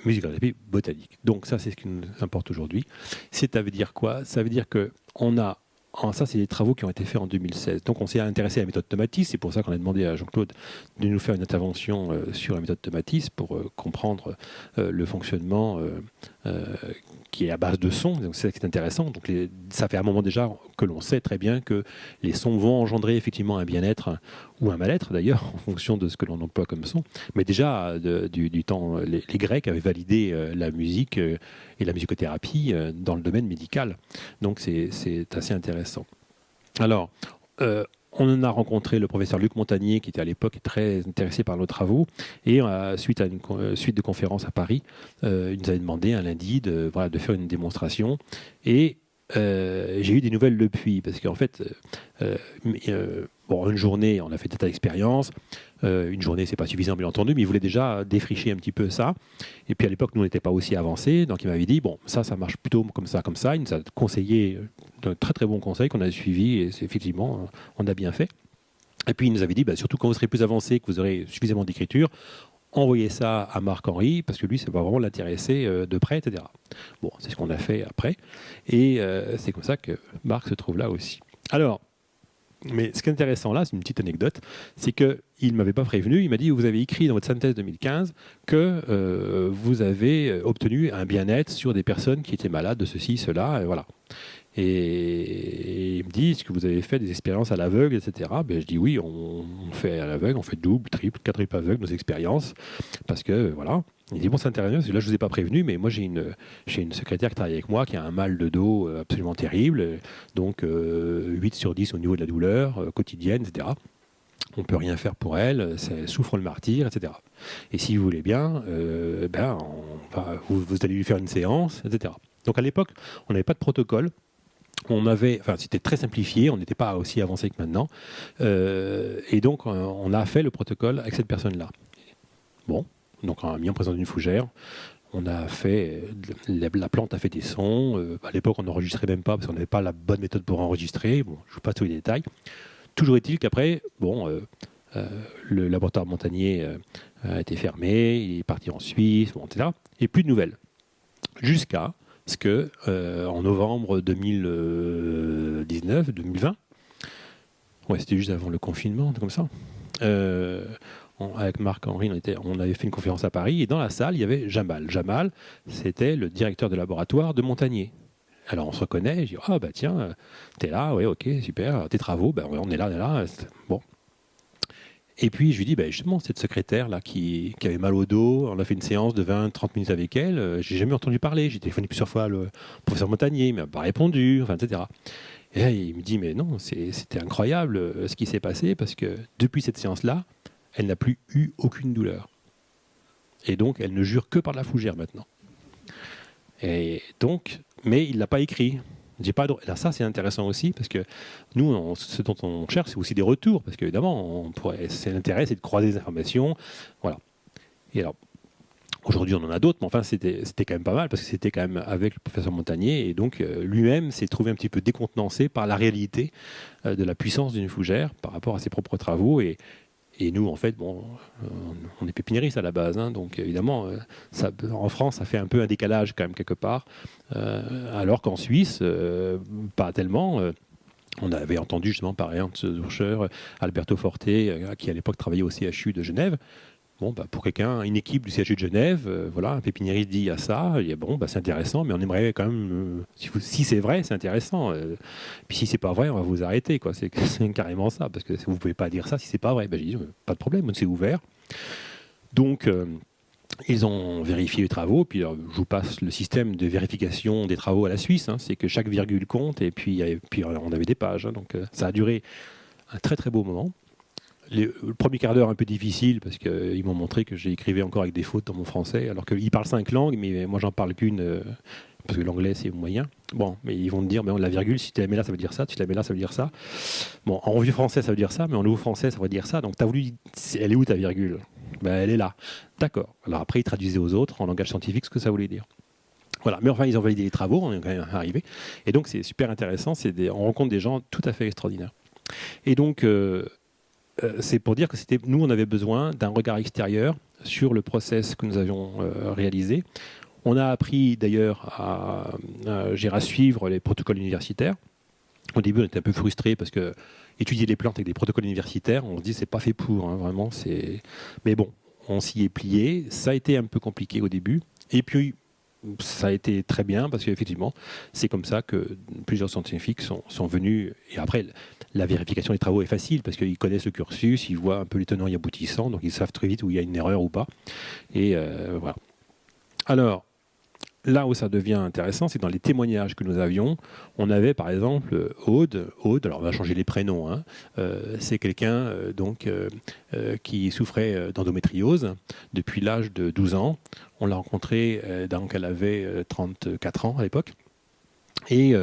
musicothérapie botanique. Donc, ça, c'est ce qui nous importe aujourd'hui. Ça veut dire quoi? Ça veut dire qu'on a... Ça, c'est des travaux qui ont été faits en 2016. Donc, on s'est intéressé à la méthode Tomatis. C'est pour ça qu'on a demandé à Jean-Claude de nous faire une intervention sur la méthode Tomatis pour comprendre le fonctionnement qui est à base de sons. Donc, c'est ça qui est intéressant. Donc, ça fait un moment déjà que l'on sait très bien que les sons vont engendrer effectivement un bien-être ou un mal-être, d'ailleurs, en fonction de ce que l'on emploie comme son. Mais déjà, du temps, les Grecs avaient validé la musique et la musicothérapie dans le domaine médical. Donc, c'est assez intéressant. Alors, on en a rencontré le professeur Luc Montagnier, qui était à l'époque très intéressé par nos travaux, et suite à une suite de conférences à Paris, il nous avait demandé un lundi de faire une démonstration. Et j'ai eu des nouvelles depuis, parce qu'en fait, une journée, on a fait des tas d'expériences. Une journée, c'est pas suffisant, bien entendu, mais il voulait déjà défricher un petit peu ça. Et puis à l'époque, nous, on n'était pas aussi avancés, donc il m'avait dit, ça marche plutôt comme ça, comme ça. Il nous a conseillé de très très bons conseils qu'on a suivis, et effectivement, on a bien fait. Et puis il nous avait dit, surtout quand vous serez plus avancé, que vous aurez suffisamment d'écriture, envoyez ça à Marc-Henri, parce que lui, ça va vraiment l'intéresser de près, etc. Bon, c'est ce qu'on a fait après. Et c'est comme ça que Marc se trouve là aussi. Alors, mais ce qui est intéressant là, c'est une petite anecdote, c'est qu'il ne m'avait pas prévenu, il m'a dit, vous avez écrit dans votre synthèse 2015 que vous avez obtenu un bien-être sur des personnes qui étaient malades de ceci, cela, et voilà. Et il me dit, est-ce que vous avez fait des expériences à l'aveugle, etc. Je dis oui, on fait à l'aveugle, on fait double, triple, quadruple aveugle nos expériences, parce que voilà. Il dit, c'est intéressant, parce que là, je ne vous ai pas prévenu, mais moi, j'ai une secrétaire qui travaille avec moi, qui a un mal de dos absolument terrible, donc 8 sur 10 au niveau de la douleur quotidienne, etc. On ne peut rien faire pour elle, elle souffre le martyr, etc. Et si vous voulez bien, vous allez lui faire une séance, etc. Donc à l'époque, on n'avait pas de protocole. C'était très simplifié, on n'était pas aussi avancé que maintenant. Et donc, on a fait le protocole avec cette personne-là. Bon. Donc on a mis en présence d'une fougère, on a fait, la plante a fait des sons, à l'époque on n'enregistrait même pas parce qu'on n'avait pas la bonne méthode pour enregistrer, je ne vous passe tous les détails. Toujours est-il qu'après, le laboratoire Montagnier a été fermé, il est parti en Suisse, bon, etc. Et plus de nouvelles. Jusqu'à ce que, en novembre 2019, 2020, ouais, c'était juste avant le confinement, comme ça, avec Marc-Henri, on avait fait une conférence à Paris, et dans la salle, il y avait Jamal. Jamal, c'était le directeur de laboratoire de Montagnier. Alors on se reconnaît, je dis, ah bah tiens, t'es là, ouais, ok, super, tes travaux, bah, on est là, bon. Et puis je lui dis, bah, justement, cette secrétaire-là qui avait mal au dos, on a fait une séance de 20-30 minutes avec elle, j'ai jamais entendu parler, j'ai téléphoné plusieurs fois le professeur Montagnier, il m'a pas répondu, enfin, etc. Et là, il me dit, mais non, c'était incroyable ce qui s'est passé, parce que depuis cette séance-là, elle n'a plus eu aucune douleur. Et donc, elle ne jure que par la fougère maintenant. Et donc, mais il ne l'a pas écrit. J'ai pas. Alors ça, c'est intéressant aussi, parce que nous, ce dont on cherche, c'est aussi des retours, parce qu'évidemment, c'est l'intérêt, c'est de croiser des informations. Voilà. Et alors, aujourd'hui, on en a d'autres, mais enfin, c'était quand même pas mal, parce que c'était quand même avec le professeur Montagnier, et donc lui-même s'est trouvé un petit peu décontenancé par la réalité de la puissance d'une fougère par rapport à ses propres travaux. Et nous, en fait, bon, on est pépiniéristes à la base, hein, donc évidemment, en France, ça fait un peu un décalage quand même quelque part, alors qu'en Suisse, pas tellement. On avait entendu justement par Ernst Zürcher, Alberto Forte, qui à l'époque travaillait au CHU de Genève. Bon, bah, pour quelqu'un, une équipe du CHU de Genève, voilà, un pépiniériste dit à ça, il dit, bon, bah, c'est intéressant, mais on aimerait quand même, si c'est vrai, c'est intéressant. Puis si c'est pas vrai, on va vous arrêter, quoi. C'est carrément ça, parce que vous pouvez pas dire ça si c'est pas vrai. Bah, j'ai dit, pas de problème, c'est ouvert. Donc, ils ont vérifié les travaux, puis je vous passe le système de vérification des travaux à la Suisse, hein, c'est que chaque virgule compte, et puis on avait des pages, hein, donc ça a duré un très très beau moment. Le premier quart d'heure un peu difficile parce qu'ils m'ont montré que j'écrivais encore avec des fautes dans mon français, alors qu'ils parlent 5 langues, mais moi j'en parle qu'une, parce que l'anglais c'est moyen. Bon, mais ils vont me dire, mais la virgule, si tu la mets là, ça veut dire ça, si tu la mets là, ça veut dire ça. Bon, en vieux français, ça veut dire ça, mais en nouveau français, ça veut dire ça. Donc tu as voulu, elle est où ta virgule? Ben, elle est là. D'accord. Alors après, ils traduisaient aux autres en langage scientifique ce que ça voulait dire. Voilà, mais enfin, ils ont validé les travaux, on est quand même arrivé. Et donc c'est super intéressant, on rencontre des gens tout à fait extraordinaires. Et donc, c'est pour dire que nous, on avait besoin d'un regard extérieur sur le process que nous avions réalisé. On a appris d'ailleurs à suivre les protocoles universitaires. Au début, on était un peu frustrés parce que étudier les plantes avec des protocoles universitaires, on se dit c'est pas fait pour, hein, vraiment. Mais bon, on s'y est plié. Ça a été un peu compliqué au début. Et puis, ça a été très bien parce qu'effectivement, c'est comme ça que plusieurs scientifiques sont venus. Et après, la vérification des travaux est facile parce qu'ils connaissent le cursus, ils voient un peu les tenants et aboutissants, donc ils savent très vite où il y a une erreur ou pas. Et voilà. Alors, là où ça devient intéressant, c'est dans les témoignages que nous avions. On avait par exemple Aude, alors on va changer les prénoms, hein. C'est quelqu'un qui souffrait d'endométriose depuis l'âge de 12 ans. On l'a rencontrée, donc elle avait 34 ans à l'époque. Et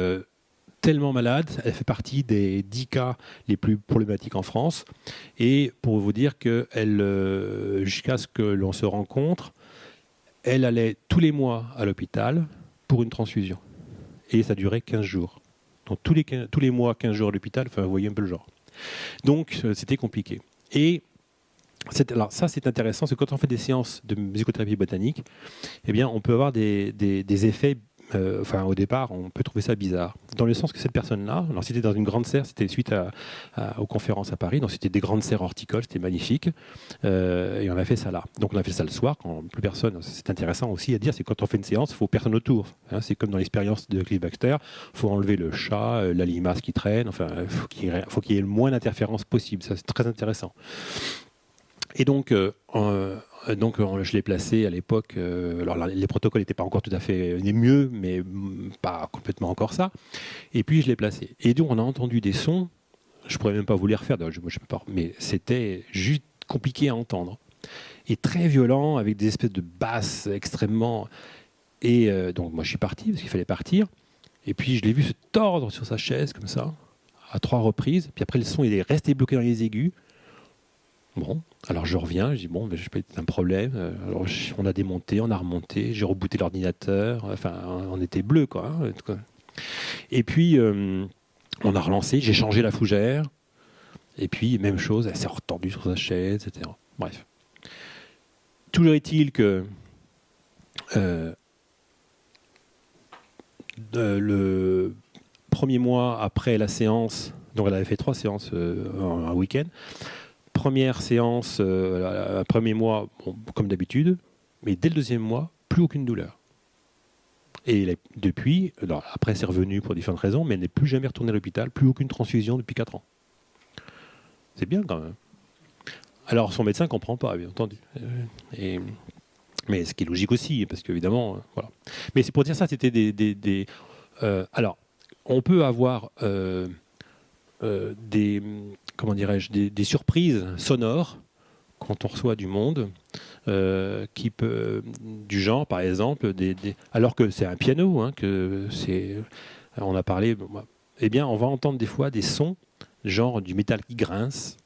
tellement malade, elle fait partie des 10 cas les plus problématiques en France. Et pour vous dire que jusqu'à ce que l'on se rencontre, elle allait tous les mois à l'hôpital pour une transfusion. Et ça durait 15 jours. Donc tous les mois, 15 jours à l'hôpital, enfin, vous voyez un peu le genre. Donc c'était compliqué. Et alors ça, c'est intéressant, c'est que quand on fait des séances de musicothérapie botanique, eh bien, on peut avoir des effets. Au départ, on peut trouver ça bizarre. Dans le sens que cette personne-là, alors c'était dans une grande serre, c'était suite aux conférences à Paris, donc c'était des grandes serres horticoles, c'était magnifique, et on a fait ça là. Donc on a fait ça le soir, quand plus personne. C'est intéressant aussi à dire, c'est quand on fait une séance, il faut personne autour. Hein, c'est comme dans l'expérience de Cliff Baxter, il faut enlever le chat, la limace qui traîne, enfin, faut qu'il y ait le moins d'interférences possible. Ça, c'est très intéressant. Et donc, je l'ai placé à l'époque. Alors les protocoles n'étaient pas encore tout à fait les mieux, mais pas complètement encore ça. Et puis je l'ai placé. Et donc on a entendu des sons. Je pourrais même pas vous les refaire. Je peux pas, mais c'était juste compliqué à entendre et très violent avec des espèces de basses extrêmement. Et donc moi je suis parti parce qu'il fallait partir. Et puis je l'ai vu se tordre sur sa chaise comme ça à 3 reprises. Puis après le son il est resté bloqué dans les aigus. Bon, alors je reviens, je dis bon, ben, je peux être un problème. Alors on a démonté, on a remonté, j'ai rebooté l'ordinateur. Enfin, on était bleu quoi. Et puis on a relancé, j'ai changé la fougère. Et puis, même chose, elle s'est retendue sur sa chaise, etc. Bref. Toujours est-il que le premier mois après la séance, donc elle avait fait 3 séances en un week-end. Première séance, premier mois, bon, comme d'habitude, mais dès le deuxième mois, plus aucune douleur. Et depuis, alors après c'est revenu pour différentes raisons, mais elle n'est plus jamais retournée à l'hôpital, plus aucune transfusion depuis 4 ans. C'est bien quand même. Alors son médecin ne comprend pas, bien entendu. Mais ce qui est logique aussi, parce qu'évidemment, voilà. Mais c'est pour dire ça, c'était alors, on peut avoir comment dirais-je, des surprises sonores quand on reçoit du monde, qui peut, du genre, par exemple, alors que c'est un piano, hein, on a parlé, eh bien, on va entendre des fois des sons, genre du métal qui grince.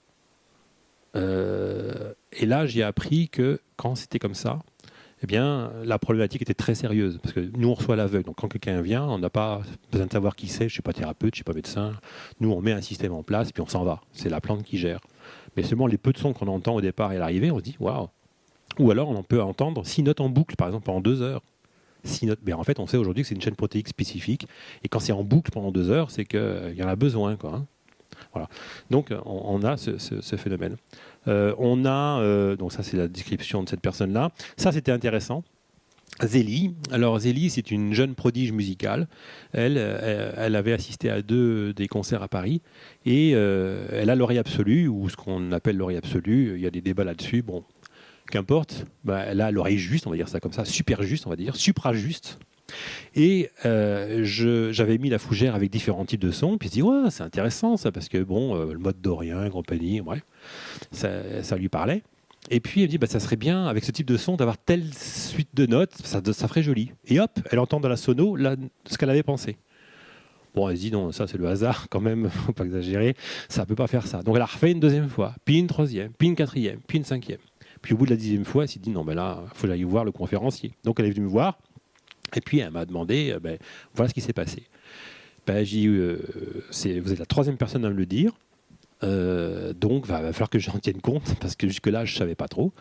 Et là, j'ai appris que quand c'était comme ça, eh bien, la problématique était très sérieuse. Parce que nous, on reçoit à l'aveugle. Donc, quand quelqu'un vient, on n'a pas besoin de savoir qui c'est. Je ne suis pas thérapeute, je ne suis pas médecin. Nous, on met un système en place, puis on s'en va. C'est la plante qui gère. Mais seulement les peu de sons qu'on entend au départ et à l'arrivée, on se dit waouh. Ou alors, on peut entendre 6 notes en boucle, par exemple, pendant 2 heures. 6 notes. Mais en fait, on sait aujourd'hui que c'est une chaîne protéique spécifique. Et quand c'est en boucle pendant 2 heures, c'est qu'il y en a besoin, quoi, hein. Voilà. Donc, on a ce phénomène. On a, donc ça c'est la description de cette personne-là. Ça c'était intéressant. Zélie. Alors Zélie, c'est une jeune prodige musicale. Elle avait assisté à 2 des concerts à Paris et elle a l'oreille absolue, ou ce qu'on appelle l'oreille absolue. Il y a des débats là-dessus. Bon, qu'importe. Elle a l'oreille juste, on va dire ça comme ça, super juste, on va dire, supra juste. Et j'avais mis la fougère avec différents types de sons, puis je dis ouais, c'est intéressant ça, parce que bon, le mode dorien, compagnie, bref, ça lui parlait. Et puis elle me dit ça serait bien avec ce type de son d'avoir telle suite de notes, ça ferait joli. Et hop, elle entend dans la sono ce qu'elle avait pensé. Bon, elle se dit non, ça c'est le hasard quand même, faut pas exagérer, ça peut pas faire ça. Donc elle a refait une 2e fois, puis une 3e, puis une 4e, puis une 5e. Puis au bout de la 10e fois, elle s'est dit non, là, faut que j'aille voir le conférencier. Donc elle est venue me voir. Et puis elle m'a demandé, voilà ce qui s'est passé. J'ai dit, vous êtes la 3e personne à me le dire, donc va falloir que j'en tienne compte, parce que jusque-là, je ne savais pas trop.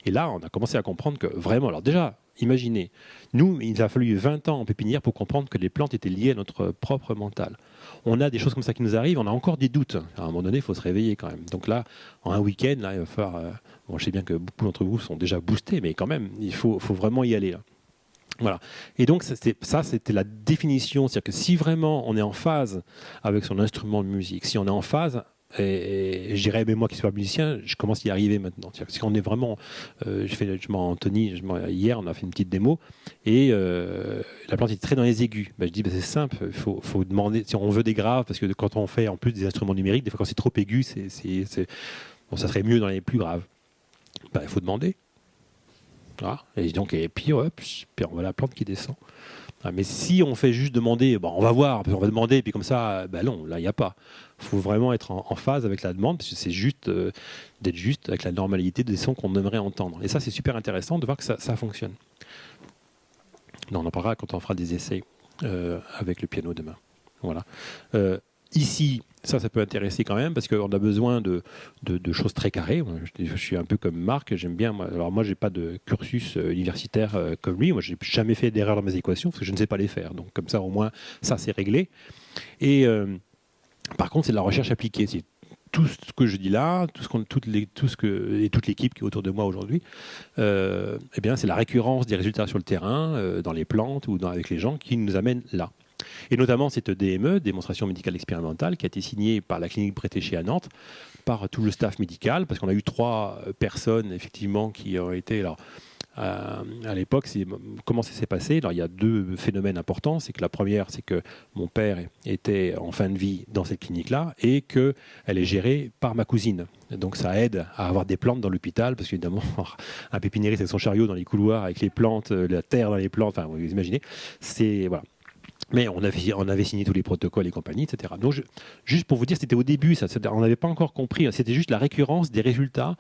Et là, on a commencé à comprendre que vraiment, alors déjà, imaginez, nous, il a fallu 20 ans en pépinière pour comprendre que les plantes étaient liées à notre propre mental. On a des choses comme ça qui nous arrivent, on a encore des doutes. À un moment donné, il faut se réveiller quand même. Donc là, en un week-end, là, il va falloir... bon, je sais bien que beaucoup d'entre vous sont déjà boostés, mais quand même, il faut vraiment y aller là. Voilà. Et donc c'était la définition, c'est-à-dire que si vraiment on est en phase avec son instrument de musique, si on est en phase, et je dirais, mais moi qui suis pas musicien, je commence à y arriver maintenant. C'est-à-dire que si on est vraiment, Anthony, hier on a fait une petite démo, et la plante est très dans les aigus. Je dis c'est simple, il faut demander, si on veut des graves, parce que quand on fait en plus des instruments numériques, des fois quand c'est trop aigu, bon, ça serait mieux dans les plus graves. Il faut demander. Ah, et puis on voit la plante qui descend. Mais si on fait juste demander, on va voir, on va demander, et puis comme ça, non, là il n'y a pas. Il faut vraiment être en phase avec la demande, parce que c'est juste d'être juste avec la normalité des sons qu'on aimerait entendre. Et ça, c'est super intéressant de voir que ça fonctionne. Non, on en parlera quand on fera des essais avec le piano demain. Voilà. Ici, ça peut intéresser quand même, parce qu'on a besoin de choses très carrées. Je suis un peu comme Marc, j'aime bien. Alors moi, j'ai pas de cursus universitaire comme lui. Moi, j'ai jamais fait d'erreur dans mes équations, parce que je ne sais pas les faire. Donc comme ça, au moins, ça c'est réglé. Et par contre, c'est de la recherche appliquée. C'est tout ce que je dis là, toute l'équipe qui est autour de moi aujourd'hui, eh bien, c'est la récurrence des résultats sur le terrain, dans les plantes ou avec les gens, qui nous amène là. Et notamment cette DME, démonstration médicale expérimentale, qui a été signée par la clinique Bretéché à Nantes, par tout le staff médical, parce qu'on a eu 3 personnes effectivement qui ont été... Alors, à l'époque, comment ça s'est passé? Alors, il y a 2 phénomènes importants. C'est que la première, c'est que mon père était en fin de vie dans cette clinique-là et qu'elle est gérée par ma cousine. Donc ça aide à avoir des plantes dans l'hôpital, parce qu'évidemment, un pépiniériste avec son chariot dans les couloirs, avec les plantes, la terre dans les plantes, enfin, vous imaginez, c'est... Voilà. Mais on avait signé tous les protocoles et compagnie, etc. Donc, juste pour vous dire, c'était au début, on n'avait pas encore compris. C'était juste la récurrence des résultats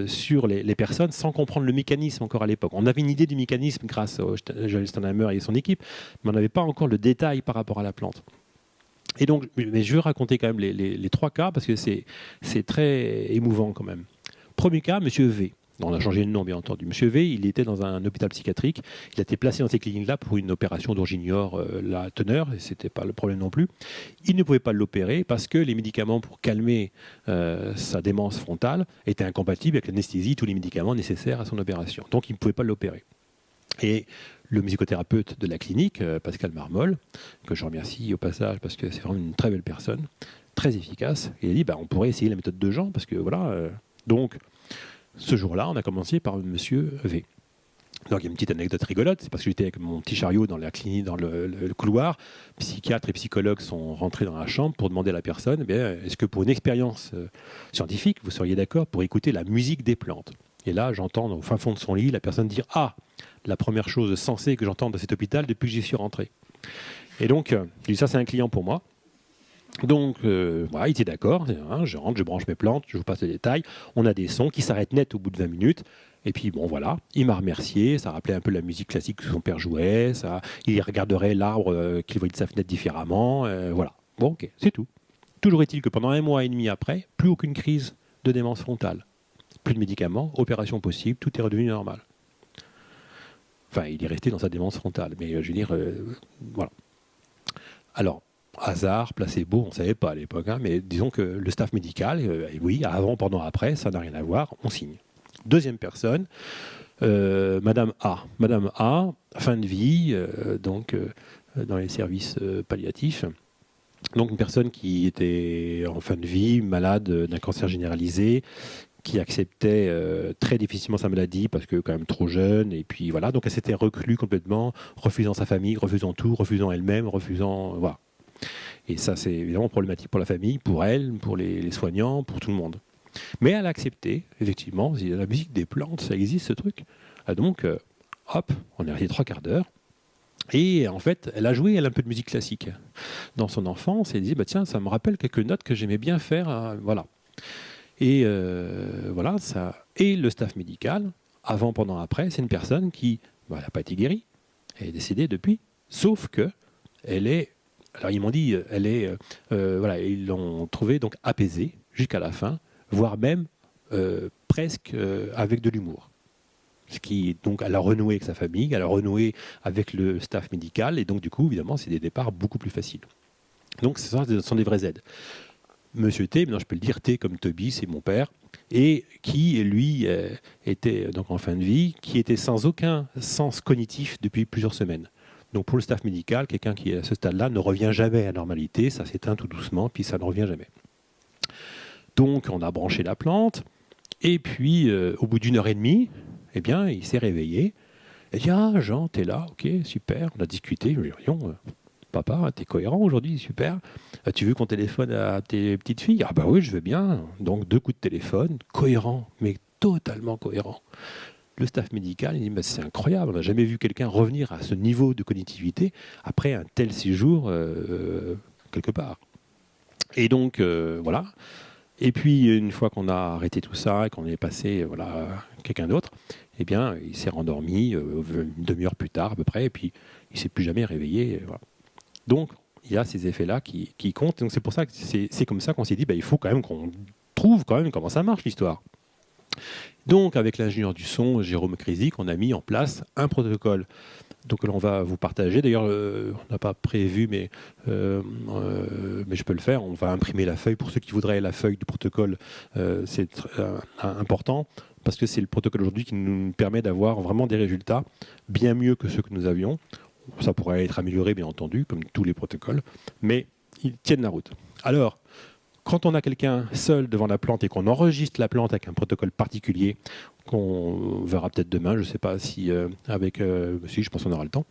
sur les personnes, sans comprendre le mécanisme encore à l'époque. On avait une idée du mécanisme grâce à Joël Stanheimer et son équipe, mais on n'avait pas encore le détail par rapport à la plante. Et donc, mais je veux raconter quand même les 3 cas parce que c'est très émouvant quand même. Premier cas, Monsieur V. On a changé de nom, bien entendu. Monsieur V, il était dans un hôpital psychiatrique. Il a été placé dans ces cliniques-là pour une opération dont j'ignore la teneur, et ce n'était pas le problème non plus. Il ne pouvait pas l'opérer parce que les médicaments pour calmer sa démence frontale étaient incompatibles avec l'anesthésie, tous les médicaments nécessaires à son opération. Donc, il ne pouvait pas l'opérer. Et le musicothérapeute de la clinique, Pascal Marmol, que je remercie au passage parce que c'est vraiment une très belle personne, très efficace, il a dit on pourrait essayer la méthode de Jean parce que voilà. Donc, ce jour-là, on a commencé par Monsieur V. Donc il y a une petite anecdote rigolote, c'est parce que j'étais avec mon petit chariot dans la clinique, dans le couloir, psychiatres et psychologues sont rentrés dans la chambre pour demander à la personne, est-ce que pour une expérience scientifique, vous seriez d'accord pour écouter la musique des plantes? Et là, j'entends au fin fond de son lit la personne dire « Ah, la première chose sensée que j'entends dans cet hôpital depuis que j'y suis rentré. » Et donc, je dis ça, c'est un client pour moi. Donc, voilà, il était d'accord, je rentre, je branche mes plantes, je vous passe les détails. On a des sons qui s'arrêtent net au bout de 20 minutes. Et puis, bon, voilà, il m'a remercié. Ça rappelait un peu la musique classique que son père jouait. Il regarderait l'arbre qu'il voyait de sa fenêtre différemment. Voilà. Bon, ok, c'est tout. Toujours est-il que pendant 1 mois et demi après, plus aucune crise de démence frontale. Plus de médicaments, opération possible, tout est redevenu normal. Enfin, il est resté dans sa démence frontale. Mais je veux dire, voilà. Alors, hasard, placebo, on ne savait pas à l'époque, mais disons que le staff médical, oui, avant, pendant, après, ça n'a rien à voir, on signe. Deuxième personne, Madame A. Madame A, fin de vie, dans les services palliatifs. Donc une personne qui était en fin de vie, malade d'un cancer généralisé, qui acceptait très difficilement sa maladie parce que quand même trop jeune, et puis voilà, donc elle s'était reclue complètement, refusant sa famille, refusant tout, refusant elle-même, refusant... Voilà. Et ça, c'est évidemment problématique pour la famille, pour elle, pour les soignants, pour tout le monde. Mais elle a accepté, effectivement, la musique des plantes, ça existe ce truc. Donc, hop, on est resté 3 quarts d'heure. Et en fait, elle a joué un peu de musique classique. Dans son enfance, elle disait, tiens, ça me rappelle quelques notes que j'aimais bien faire. Voilà. Et voilà, ça. Et le staff médical, avant, pendant, après, c'est une personne qui n'a pas été guérie. Elle est décédée depuis. Sauf que elle est... Alors ils m'ont dit, voilà, ils l'ont trouvée donc apaisée jusqu'à la fin, voire même presque avec de l'humour. Ce qui, donc, elle a renoué avec sa famille, elle a renoué avec le staff médical, et donc du coup, évidemment, c'est des départs beaucoup plus faciles. Donc, ce sont des vraies aides. Monsieur T, maintenant je peux le dire, T comme Toby, c'est mon père, et qui, lui, était donc en fin de vie, qui était sans aucun sens cognitif depuis plusieurs semaines. Donc pour le staff médical, quelqu'un qui est à ce stade-là ne revient jamais à la normalité, ça s'éteint tout doucement, puis ça ne revient jamais. Donc on a branché la plante, et puis au bout d'1 heure et demie, eh bien, il s'est réveillé. Il dit « Ah, Jean, t'es là, ok, super. » On a discuté, je lui ai dit « Papa, t'es cohérent aujourd'hui, super. Tu veux qu'on téléphone à tes petites filles ?»« Ah bah oui, je veux bien. » Donc 2 coups de téléphone, cohérent, mais totalement cohérent. Le staff médical, il dit c'est incroyable, on n'a jamais vu quelqu'un revenir à ce niveau de cognitivité après un tel séjour quelque part. Et donc, voilà. Et puis, une fois qu'on a arrêté tout ça et qu'on est passé à quelqu'un d'autre, eh bien, il s'est rendormi une demi-heure plus tard à peu près, et puis il ne s'est plus jamais réveillé. Voilà. Donc, il y a ces effets-là qui comptent. Donc, c'est pour ça que c'est comme ça qu'on s'est dit, il faut quand même qu'on trouve quand même comment ça marche l'histoire. Donc, avec l'ingénieur du son, Jérôme Krisic, on a mis en place un protocole. Donc, on va vous partager. D'ailleurs, on n'a pas prévu, mais je peux le faire. On va imprimer la feuille. Pour ceux qui voudraient la feuille du protocole, c'est important parce que c'est le protocole aujourd'hui qui nous permet d'avoir vraiment des résultats bien mieux que ceux que nous avions. Ça pourrait être amélioré, bien entendu, comme tous les protocoles, mais ils tiennent la route. Alors, quand on a quelqu'un seul devant la plante et qu'on enregistre la plante avec un protocole particulier, qu'on verra peut-être demain, je ne sais pas si si je pense qu'on aura le temps,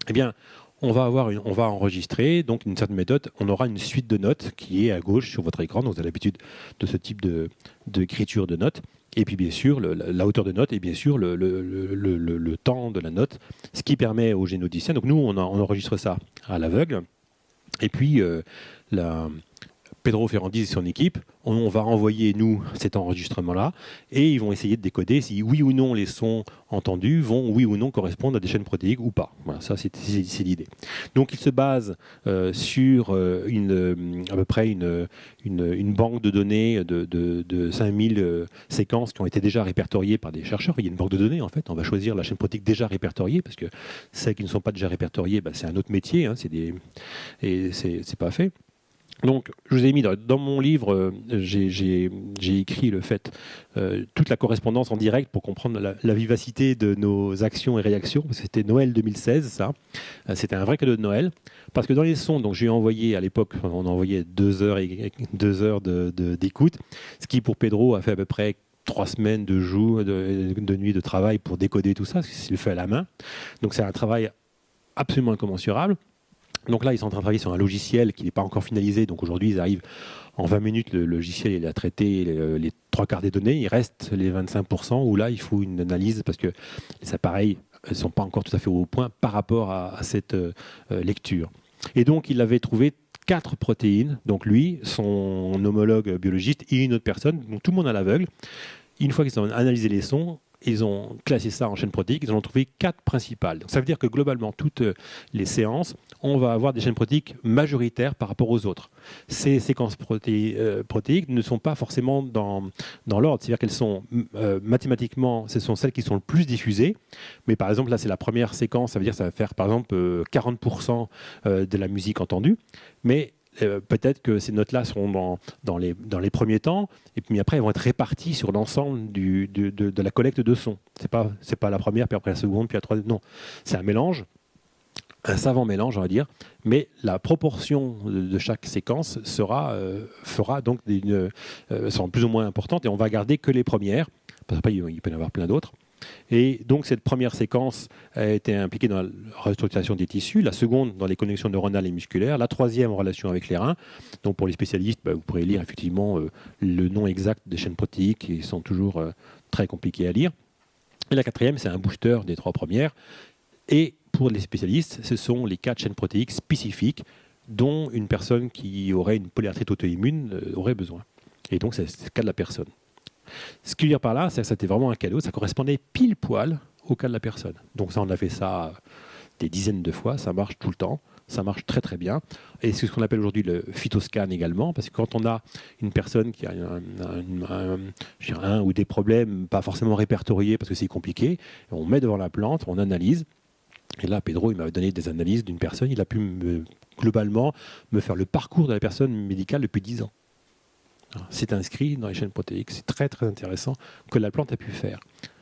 eh bien, on va enregistrer donc une certaine méthode. On aura une suite de notes qui est à gauche sur votre écran. Donc vous avez l'habitude de ce type d'écriture de notes. Et puis bien sûr la hauteur de note et bien sûr le temps de la note, ce qui permet aux génodiciens. Donc nous on enregistre ça à l'aveugle. Et puis la Pedro Ferrandis et son équipe, on va envoyer, nous, cet enregistrement-là, et ils vont essayer de décoder si oui ou non les sons entendus vont oui ou non correspondre à des chaînes protéiques ou pas. Voilà, ça c'est l'idée. Donc ils se basent sur à peu près une banque de données de 5000 séquences qui ont été déjà répertoriées par des chercheurs. Il y a une banque de données en fait, on va choisir la chaîne protéique déjà répertoriée, parce que celles qui ne sont pas déjà répertoriées, c'est un autre métier, hein, et c'est pas fait. Donc, je vous ai mis dans mon livre, j'ai écrit le fait, toute la correspondance en direct pour comprendre la vivacité de nos actions et réactions. C'était Noël 2016, ça. C'était un vrai cadeau de Noël. Parce que dans les sons, donc j'ai envoyé à l'époque, on envoyait 2 heures d'écoute, ce qui pour Pedro a fait à peu près 3 semaines de nuit de travail pour décoder tout ça, parce qu'il le fait à la main. Donc c'est un travail absolument incommensurable. Donc là, ils sont en train de travailler sur un logiciel qui n'est pas encore finalisé. Donc aujourd'hui, ils arrivent en 20 minutes, le logiciel il a traité les 3/4 des données. Il reste les 25% où là, il faut une analyse parce que les appareils ne sont pas encore tout à fait au point par rapport à cette lecture. Et donc, il avait trouvé 4 protéines. Donc lui, son homologue biologiste et une autre personne. Donc tout le monde à l'aveugle. Une fois qu'ils ont analysé les sons, ils ont classé ça en chaînes protéiques, ils en ont trouvé 4 principales. Donc ça veut dire que globalement, toutes les séances, on va avoir des chaînes protéiques majoritaires par rapport aux autres. Ces séquences protéiques ne sont pas forcément dans l'ordre, c'est-à-dire qu'elles sont mathématiquement, ce sont celles qui sont le plus diffusées, mais par exemple là c'est la première séquence, ça veut dire que ça va faire par exemple 40% de la musique entendue, mais peut-être que ces notes-là seront dans les premiers temps, et puis après elles vont être réparties sur l'ensemble de la collecte de sons. C'est pas la première, puis après la seconde, puis la troisième. Non, c'est un mélange, un savant mélange, on va dire, mais la proportion de chaque séquence sera donc seront plus ou moins importante, et on va garder que les premières, parce qu'après il peut y en avoir plein d'autres. Et donc cette première séquence a été impliquée dans la restructuration des tissus, la seconde dans les connexions neuronales et musculaires, la troisième en relation avec les reins. Donc pour les spécialistes, vous pourrez lire effectivement le nom exact des chaînes protéiques qui sont toujours très compliqués à lire. Et la quatrième, c'est un booster des 3 premières. Et pour les spécialistes, ce sont les 4 chaînes protéiques spécifiques dont une personne qui aurait une polyarthrite auto-immune aurait besoin. Et donc c'est le cas de la personne. Ce que je veux dire par là, c'est que c'était vraiment un cadeau, ça correspondait pile poil au cas de la personne. Donc ça, on a fait ça des dizaines de fois, ça marche tout le temps, ça marche très très bien. Et c'est ce qu'on appelle aujourd'hui le phytoscan également, parce que quand on a une personne qui a un ou des problèmes pas forcément répertoriés parce que c'est compliqué, on met devant la plante, on analyse. Et là, Pedro, il m'avait donné des analyses d'une personne, il a pu globalement me faire le parcours de la personne médicale depuis 10 ans. C'est inscrit dans les chaînes protéiques, c'est très très intéressant que la plante a pu faire.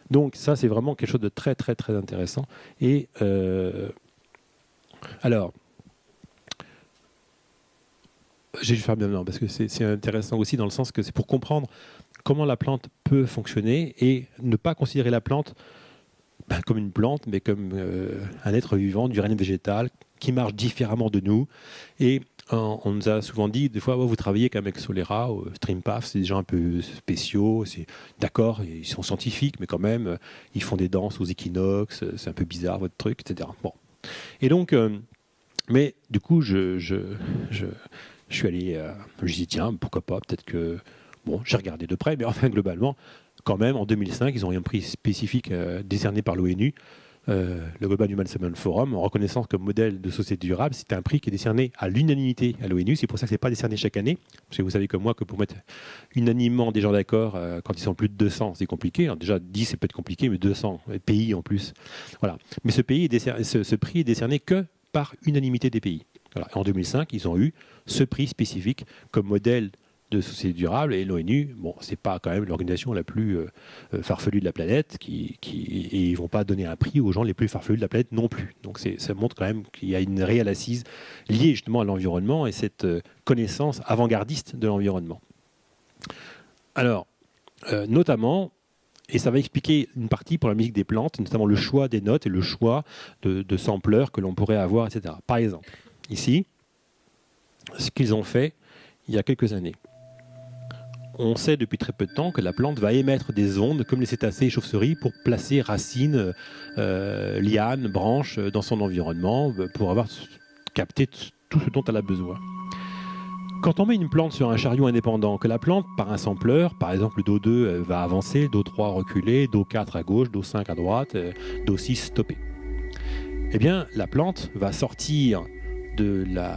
Donc ça c'est vraiment quelque chose de très très très intéressant. Et alors, j'ai dû faire bien maintenant parce que c'est intéressant aussi dans le sens que c'est pour comprendre comment la plante peut fonctionner et ne pas considérer la plante comme une plante, mais comme un être vivant du règne végétal qui marche différemment de nous. Et on nous a souvent dit, des fois, vous travaillez quand même avec Solera, Streampath, c'est des gens un peu spéciaux, d'accord, ils sont scientifiques, mais quand même, ils font des danses aux équinoxes, c'est un peu bizarre votre truc, etc. Bon. Et donc, mais du coup, je suis allé, je me suis dit, tiens, pourquoi pas, peut-être que, bon, j'ai regardé de près, mais enfin, globalement, quand même, en 2005, ils ont eu un prix spécifique décerné par l'ONU, le Global Human Development Forum, en reconnaissant comme modèle de société durable. C'est un prix qui est décerné à l'unanimité à l'ONU. C'est pour ça que ce n'est pas décerné chaque année. Parce que vous savez comme moi que pour mettre unanimement des gens d'accord, quand ils sont plus de 200, c'est compliqué. Alors déjà, 10, c'est peut-être compliqué, mais 200 pays en plus. Voilà. Mais ce prix est décerné que par unanimité des pays. Voilà. En 2005, ils ont eu ce prix spécifique comme modèle de société durable, et l'ONU, bon, c'est pas quand même l'organisation la plus farfelue de la planète, et ils vont pas donner un prix aux gens les plus farfelus de la planète non plus. Donc ça montre quand même qu'il y a une réelle assise liée justement à l'environnement et cette connaissance avant-gardiste de l'environnement. Alors, notamment, et ça va expliquer une partie pour la musique des plantes, notamment le choix des notes et le choix de sampleurs que l'on pourrait avoir, etc. Par exemple, ici, ce qu'ils ont fait il y a quelques années. On sait depuis très peu de temps que la plante va émettre des ondes comme les cétacés et chauves-souris pour placer racines, lianes, branches dans son environnement pour avoir capté tout ce dont elle a besoin. Quand on met une plante sur un chariot indépendant, que la plante, par un sampleur, par exemple le Do2 va avancer, Do3 reculer, Do4 à gauche, Do5 à droite, Do6 stopper. Eh bien, la plante va sortir de la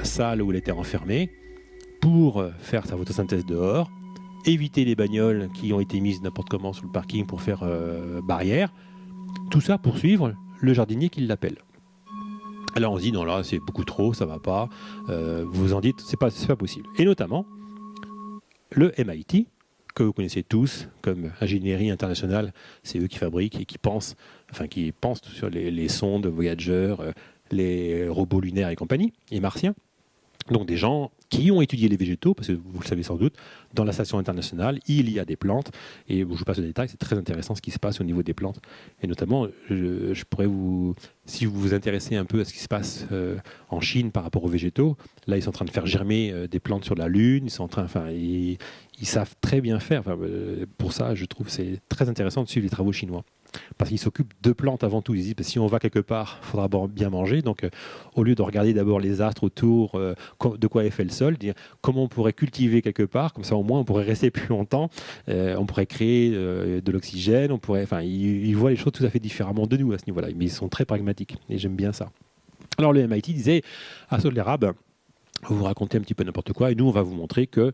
salle où elle était enfermée pour faire sa photosynthèse dehors, éviter les bagnoles qui ont été mises n'importe comment sur le parking pour faire barrière. Tout ça pour suivre le jardinier qui l'appelle. Alors on se dit non là c'est beaucoup trop, ça va pas. Vous vous en dites c'est pas possible. Et notamment le MIT que vous connaissez tous comme ingénierie internationale, c'est eux qui fabriquent et qui pensent sur les sondes, Voyager, les robots lunaires et compagnie, et martiens. Donc des gens qui ont étudié les végétaux, parce que vous le savez sans doute, dans la station internationale, il y a des plantes, et je vous passe le détail, c'est très intéressant ce qui se passe au niveau des plantes. Et notamment, je pourrais si vous vous intéressez un peu à ce qui se passe en Chine par rapport aux végétaux, là ils sont en train de faire germer des plantes sur la Lune, ils savent très bien faire. Pour ça, je trouve que c'est très intéressant de suivre les travaux chinois. Parce qu'ils s'occupent de plantes avant tout. Ils disent si on va quelque part, il faudra bien manger. Donc, au lieu de regarder d'abord les astres autour, de quoi est fait le sol, dire comment on pourrait cultiver quelque part, comme ça au moins on pourrait rester plus longtemps, on pourrait créer de l'oxygène, ils voient les choses tout à fait différemment de nous à ce niveau-là. Mais ils sont très pragmatiques et j'aime bien ça. Alors le MIT disait à Saud l'Arabe, vous racontez un petit peu n'importe quoi et nous on va vous montrer que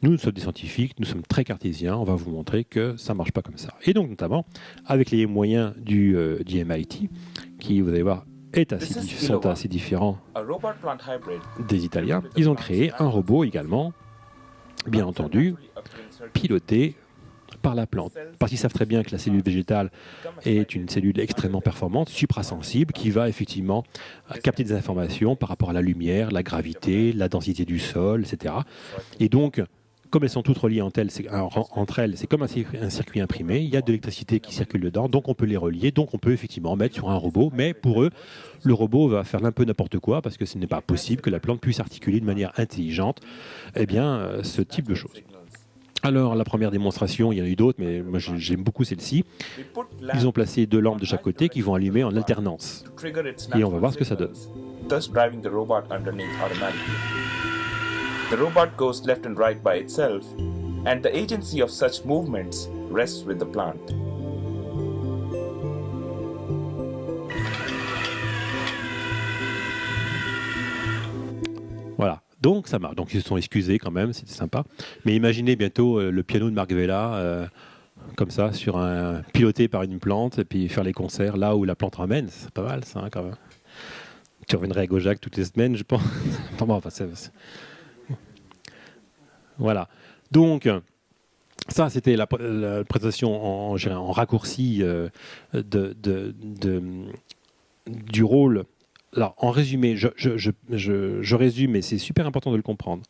nous sommes des scientifiques, nous sommes très cartésiens, on va vous montrer que ça ne marche pas comme ça. Et donc notamment, avec les moyens du MIT, qui, vous allez voir, sont assez différents des Italiens, ils ont créé un robot également, bien entendu, piloté par la plante. Parce qu'ils savent très bien que la cellule végétale est une cellule extrêmement performante, suprasensible, qui va effectivement capter des informations par rapport à la lumière, la gravité, la densité du sol, etc. Et donc, comme elles sont toutes reliées entre elles, c'est comme un circuit imprimé, il y a de l'électricité qui circule dedans, donc on peut les relier, donc on peut effectivement mettre sur un robot, mais pour eux, le robot va faire un peu n'importe quoi, parce que ce n'est pas possible que la plante puisse articuler de manière intelligente ce type de choses. Alors, la première démonstration, il y en a eu d'autres, mais moi j'aime beaucoup celle-ci. Ils ont placé 2 lampes de chaque côté qui vont allumer en alternance. Et on va voir ce que ça donne. The robot goes left and right by itself, and the agency of such movements rests with the plant. Voilà, donc ça marche. Donc ils se sont excusés quand même, c'était sympa. Mais imaginez bientôt le piano de Marc Vella, comme ça, piloté par une plante, et puis faire les concerts là où la plante ramène. C'est pas mal ça, quand même. Tu reviendrais à Gaujac toutes les semaines, je pense. Voilà. Donc, ça, c'était la présentation en raccourci du rôle. Alors, en résumé, je résume, mais c'est super important de le comprendre.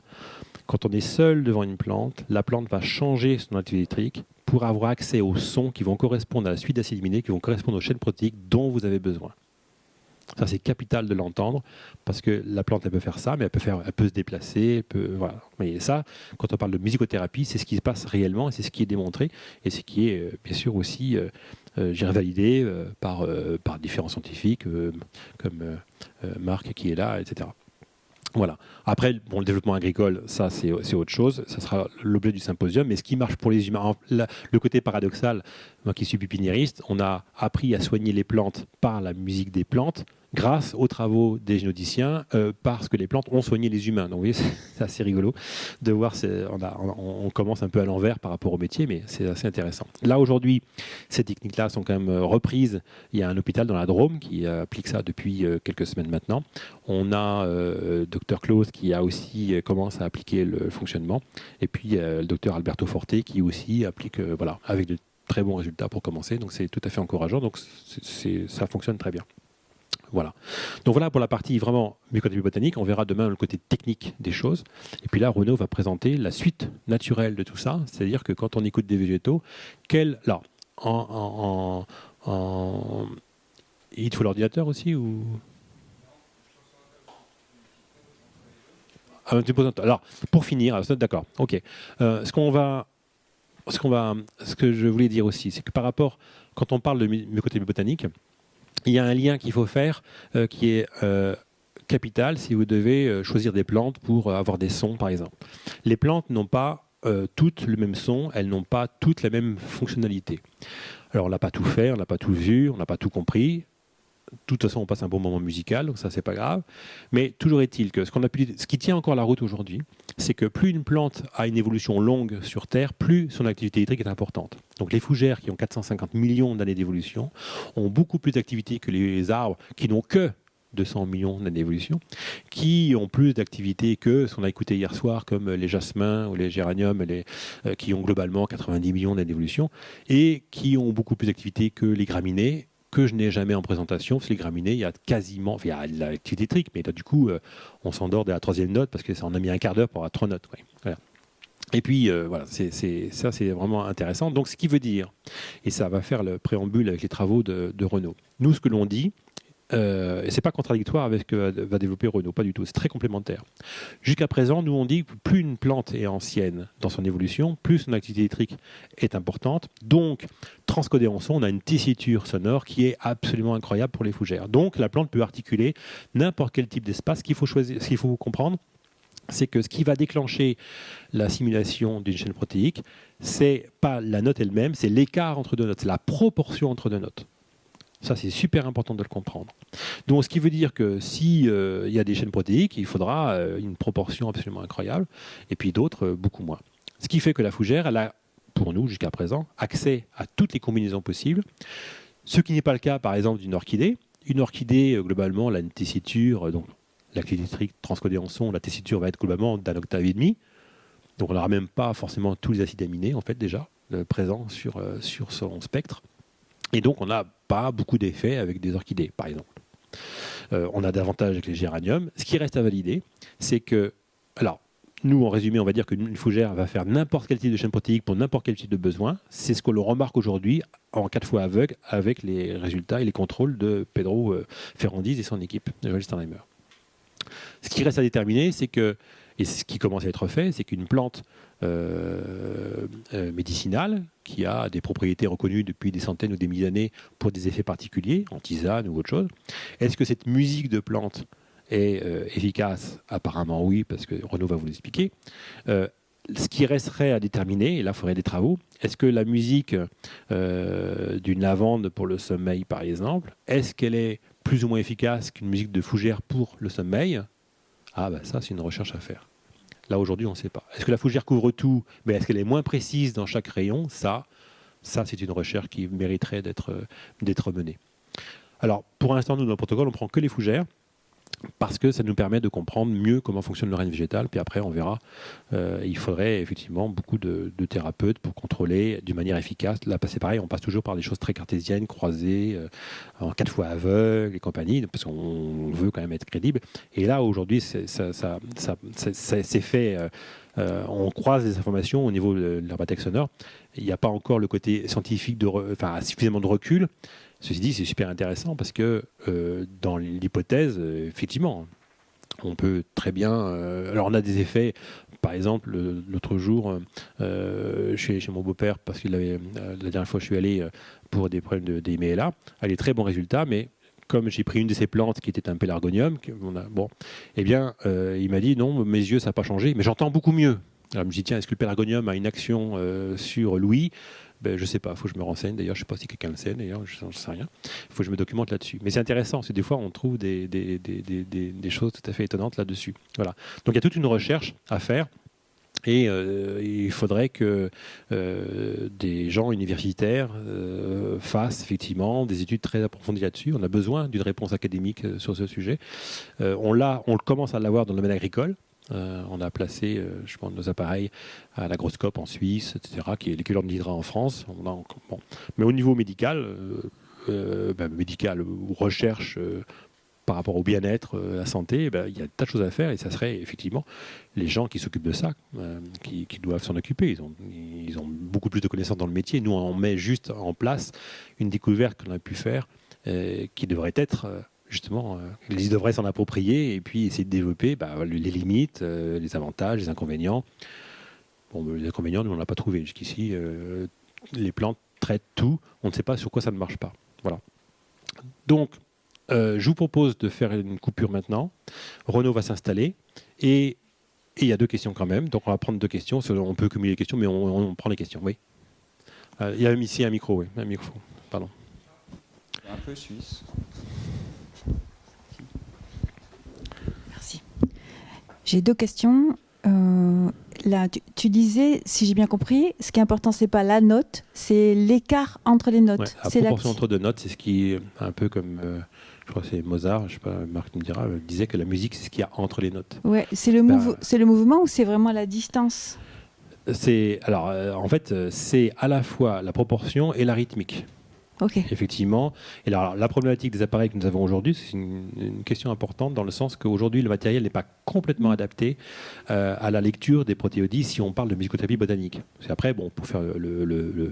Quand on est seul devant une plante, la plante va changer son activité électrique pour avoir accès aux sons qui vont correspondre à la suite d'acides aminés, qui vont correspondre aux chaînes protéiques dont vous avez besoin. Ça, c'est capital de l'entendre, parce que la plante, elle peut faire ça, mais elle peut se déplacer. Voilà. Mais ça, quand on parle de musicothérapie, c'est ce qui se passe réellement, et c'est ce qui est démontré, et ce qui est bien sûr aussi validé par différents scientifiques, comme Marc qui est là, etc. Voilà. Après, le développement agricole, ça c'est autre chose, ça sera l'objet du symposium, mais ce qui marche pour les humains, le côté paradoxal, moi qui suis pépiniériste, on a appris à soigner les plantes par la musique des plantes, grâce aux travaux des généticiens, parce que les plantes ont soigné les humains. Donc vous voyez, c'est assez rigolo de voir, on commence un peu à l'envers par rapport au métier, mais c'est assez intéressant. Là aujourd'hui, ces techniques-là sont quand même reprises. Il y a un hôpital dans la Drôme qui applique ça depuis quelques semaines maintenant. On a Dr Claus qui a aussi commencé à appliquer le fonctionnement, et puis le Dr Alberto Forte qui aussi applique, avec de très bons résultats pour commencer. Donc c'est tout à fait encourageant. Donc ça fonctionne très bien. Voilà. Donc voilà pour la partie vraiment mycothérapie botanique. On verra demain le côté technique des choses. Et puis là, Renaud va présenter la suite naturelle de tout ça. C'est-à-dire que quand on écoute des végétaux, il te faut l'ordinateur aussi ou... Alors, pour finir, d'accord, ok. Ce que je voulais dire aussi, c'est que par rapport, quand on parle de mycothérapie botanique, il y a un lien qu'il faut faire qui est capital si vous devez choisir des plantes pour avoir des sons, par exemple. Les plantes n'ont pas toutes le même son, elles n'ont pas toutes la même fonctionnalité. Alors on n'a pas tout fait, on n'a pas tout vu, on n'a pas tout compris. De toute façon, on passe un bon moment musical, donc ça, c'est pas grave. Mais toujours est-il que ce qui tient encore la route aujourd'hui, c'est que plus une plante a une évolution longue sur Terre, plus son activité hydrique est importante. Donc les fougères qui ont 450 millions d'années d'évolution ont beaucoup plus d'activité que les arbres qui n'ont que 200 millions d'années d'évolution, qui ont plus d'activité que ce qu'on a écouté hier soir, comme les jasmins ou les géraniums, qui ont globalement 90 millions d'années d'évolution, et qui ont beaucoup plus d'activité que les graminées, que je n'ai jamais en présentation, parce que les graminées, il y a de l'activité hydrique, mais là, du coup, on s'endort dès la 3e note, parce que ça en a mis un quart d'heure pour avoir 3 notes. Ouais. Voilà. Et puis, voilà, ça, c'est vraiment intéressant. Donc, ce qui veut dire, et ça va faire le préambule avec les travaux de Renaud, nous, ce que l'on dit, et c'est pas contradictoire avec ce que va développer Renaud, pas du tout, c'est très complémentaire. Jusqu'à présent, nous on dit que plus une plante est ancienne dans son évolution, plus son activité électrique est importante. Donc, transcodé en son, on a une tessiture sonore qui est absolument incroyable pour les fougères. Donc, la plante peut articuler n'importe quel type d'espace. Ce qu'il faut comprendre, c'est que ce qui va déclencher la simulation d'une chaîne protéique, c'est pas la note elle-même, c'est l'écart entre deux notes, c'est la proportion entre deux notes. Ça, c'est super important de le comprendre. Donc, ce qui veut dire que s'il y a des chaînes protéiques, il faudra une proportion absolument incroyable, et puis d'autres, beaucoup moins. Ce qui fait que la fougère, elle a, pour nous, jusqu'à présent, accès à toutes les combinaisons possibles, ce qui n'est pas le cas, par exemple, d'une orchidée. Une orchidée, globalement, elle a une tessiture, donc l'activité électrique transcodée en son, la tessiture va être globalement d'un octave et demi, donc on n'aura même pas forcément tous les acides aminés, en fait, déjà, présents sur son spectre. Et donc, on n'a pas beaucoup d'effets avec des orchidées, par exemple. On a davantage avec les géraniums. Ce qui reste à valider, c'est que, alors, nous, en résumé, on va dire qu'une fougère va faire n'importe quel type de chaîne protéique pour n'importe quel type de besoin. C'est ce que l'on remarque aujourd'hui en 4 fois aveugle avec les résultats et les contrôles de Pedro Ferrandis et son équipe, Joël Sternheimer. Ce qui reste à déterminer, c'est que, et ce qui commence à être fait, c'est qu'une plante médicinale qui a des propriétés reconnues depuis des centaines ou des milliers d'années pour des effets particuliers, en tisane ou autre chose. Est-ce que cette musique de plante est efficace? Apparemment oui, parce que Renaud va vous l'expliquer. Ce qui resterait à déterminer, et là il faudrait des travaux, est-ce que la musique d'une lavande pour le sommeil, par exemple, est-ce qu'elle est plus ou moins efficace qu'une musique de fougère pour le sommeil? Ah ben ça, c'est une recherche à faire. Là, aujourd'hui, on ne sait pas. Est-ce que la fougère couvre tout, mais est-ce qu'elle est moins précise dans chaque rayon? Ça, c'est une recherche qui mériterait d'être menée. Alors, pour l'instant, nous, dans le protocole, on ne prend que les fougères, parce que ça nous permet de comprendre mieux comment fonctionne le règne végétal. Puis après, on verra. Il faudrait effectivement beaucoup de thérapeutes pour contrôler d'une manière efficace. Là, c'est pareil, on passe toujours par des choses très cartésiennes, croisées, en 4 fois aveugles et compagnie, parce qu'on veut quand même être crédible. Et là, aujourd'hui, c'est fait. On croise des informations au niveau de l'herbatex sonore. Il n'y a pas encore le côté scientifique, suffisamment de recul. Ceci dit, c'est super intéressant parce que dans l'hypothèse, effectivement, on peut très bien... alors, on a des effets. Par exemple, l'autre jour, je suis allé chez mon beau-père parce qu'il avait... la dernière fois, je suis allé pour des problèmes des mélas. Elle a des très bons résultats, mais comme j'ai pris une de ces plantes qui était un pélargonium, il m'a dit non, mes yeux, ça n'a pas changé, mais j'entends beaucoup mieux. Alors, je me dis, tiens, est-ce que le pélargonium a une action sur l'ouïe? Je ne sais pas, il faut que je me renseigne. D'ailleurs, je ne sais pas si quelqu'un le sait, d'ailleurs, je ne sais rien. Il faut que je me documente là-dessus. Mais c'est intéressant, parce que des fois, on trouve des choses tout à fait étonnantes là-dessus. Voilà. Donc, il y a toute une recherche à faire. Et il faudrait que des gens universitaires fassent effectivement des études très approfondies là-dessus. On a besoin d'une réponse académique sur ce sujet. On commence à l'avoir dans le domaine agricole. On a placé, je pense, nos appareils à l'agroscope en Suisse, etc., qui est l'équivalent de l'Hydra en France. Mais au niveau médical, ou recherche par rapport au bien-être, la santé, il y a des tas de choses à faire et ça serait effectivement les gens qui s'occupent de ça qui doivent s'en occuper. Ils ont beaucoup plus de connaissances dans le métier. Nous, on met juste en place une découverte qu'on a pu faire qui devrait être... justement, ils devraient s'en approprier et puis essayer de développer les limites, les avantages, les inconvénients. Les inconvénients, nous, on n'a pas trouvé jusqu'ici. Les plantes traitent tout. On ne sait pas sur quoi ça ne marche pas. Voilà. Donc, je vous propose de faire une coupure maintenant. Renaud va s'installer et il y a 2 questions quand même. Donc on va prendre 2 questions. On peut cumuler les questions, mais on prend les questions. Oui. Il y a ici un micro, oui. Un micro. Pardon. Un peu suisse. Merci. J'ai 2 questions. Là, tu disais, si j'ai bien compris, ce qui est important, c'est pas la note, c'est l'écart entre les notes. Ouais, la proportion entre 2 notes, c'est ce qui est un peu comme, je crois que c'est Mozart, je sais pas, Marc me dira, disait que la musique, c'est ce qu'il y a entre les notes. Ouais, c'est le mouvement ou c'est vraiment la distance? En fait, c'est à la fois la proportion et la rythmique. Ok. Effectivement. Et alors, la problématique des appareils que nous avons aujourd'hui, c'est une question importante dans le sens qu'aujourd'hui, le matériel n'est pas complètement adapté à la lecture des protéodies si on parle de musicothérapie botanique. Parce qu'après, bon, pour faire de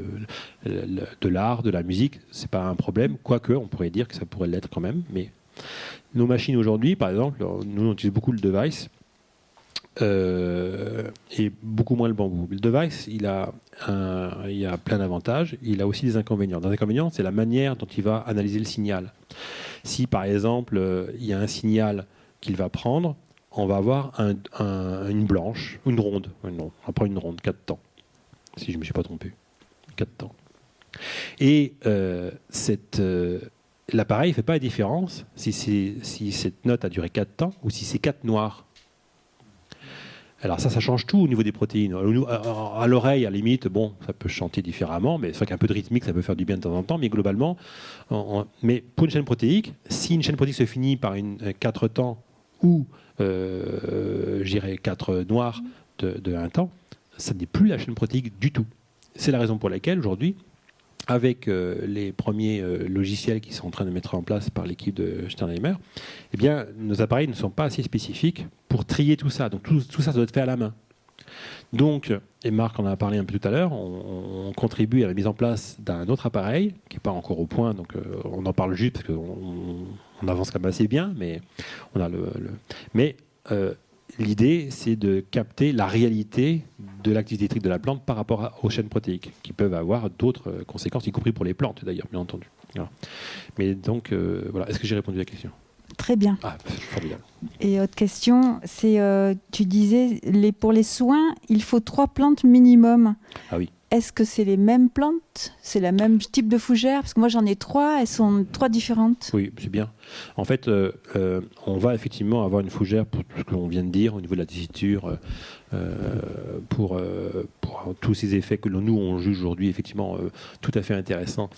l'art, de la musique, c'est pas un problème, quoique on pourrait dire que ça pourrait l'être quand même. Mais nos machines aujourd'hui, par exemple, nous on utilise beaucoup le device. Et beaucoup moins le bambou. Le device, il a plein d'avantages. Il a aussi des inconvénients. Des inconvénients, c'est la manière dont il va analyser le signal. Si, par exemple, il y a un signal qu'il va prendre, on va avoir une blanche, une ronde. Non, on va prendre une ronde, 4 temps. Si je ne me suis pas trompé. 4 temps. Et l'appareil ne fait pas la différence si cette note a duré 4 temps ou si c'est 4 noirs. Alors ça change tout au niveau des protéines. À l'oreille, à la limite, bon, ça peut chanter différemment, mais c'est vrai qu'un peu de rythmique, ça peut faire du bien de temps en temps, mais globalement, mais pour une chaîne protéique, si une chaîne protéique se finit par 4 temps ou, j'irais 4 noirs de 1 temps, ça n'est plus la chaîne protéique du tout. C'est la raison pour laquelle, aujourd'hui, avec les premiers logiciels qui sont en train de mettre en place par l'équipe de Sternheimer, eh bien, nos appareils ne sont pas assez spécifiques pour trier tout ça. Donc tout ça doit être fait à la main. Donc, et Marc en a parlé un peu tout à l'heure, on contribue à la mise en place d'un autre appareil, qui n'est pas encore au point, donc on en parle juste parce qu'on avance quand même assez bien, mais on a l'idée, c'est de capter la réalité de l'activité électrique de la plante par rapport aux chaînes protéiques, qui peuvent avoir d'autres conséquences, y compris pour les plantes d'ailleurs, bien entendu. Voilà. Mais donc, voilà. Est-ce que j'ai répondu à la question ? Très bien. Ah, formidable. Et autre question, c'est, tu disais, pour les soins, il faut 3 plantes minimum. Ah oui. Est-ce que c'est les mêmes plantes? C'est le même type de fougère? Parce que moi j'en ai 3, elles sont 3 différentes. Oui, c'est bien. En fait, on va effectivement avoir une fougère pour tout ce qu'on vient de dire au niveau de la tessiture, pour tous ces effets que nous on juge aujourd'hui effectivement tout à fait intéressants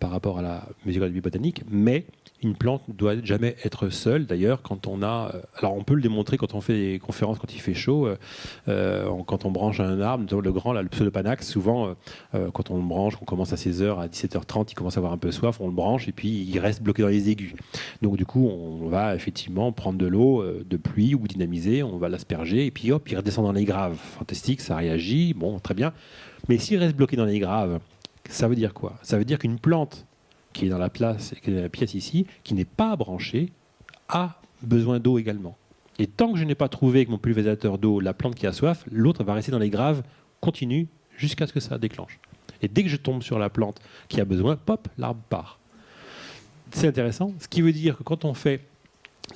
par rapport à la musicothérapie botanique, mais une plante ne doit jamais être seule. D'ailleurs, quand on a... alors, on peut le démontrer quand on fait des conférences, quand il fait chaud, quand on branche un arbre, le grand, là, le pseudopanax, souvent, quand on le branche, on commence à 16h, à 17h30, il commence à avoir un peu soif, on le branche, et puis il reste bloqué dans les aigus. Donc, du coup, on va effectivement prendre de l'eau de pluie ou dynamiser, on va l'asperger, et puis hop, il redescend dans les graves. Fantastique, ça réagit, bon, très bien. Mais s'il reste bloqué dans les graves, ça veut dire quoi? Ça veut dire qu'une plante qui est dans la pièce ici, qui n'est pas branchée, a besoin d'eau également. Et tant que je n'ai pas trouvé avec mon pulvérisateur d'eau la plante qui a soif, l'autre va rester dans les graves, continue, jusqu'à ce que ça déclenche. Et dès que je tombe sur la plante qui a besoin, pop, l'arbre part. C'est intéressant, ce qui veut dire que quand on fait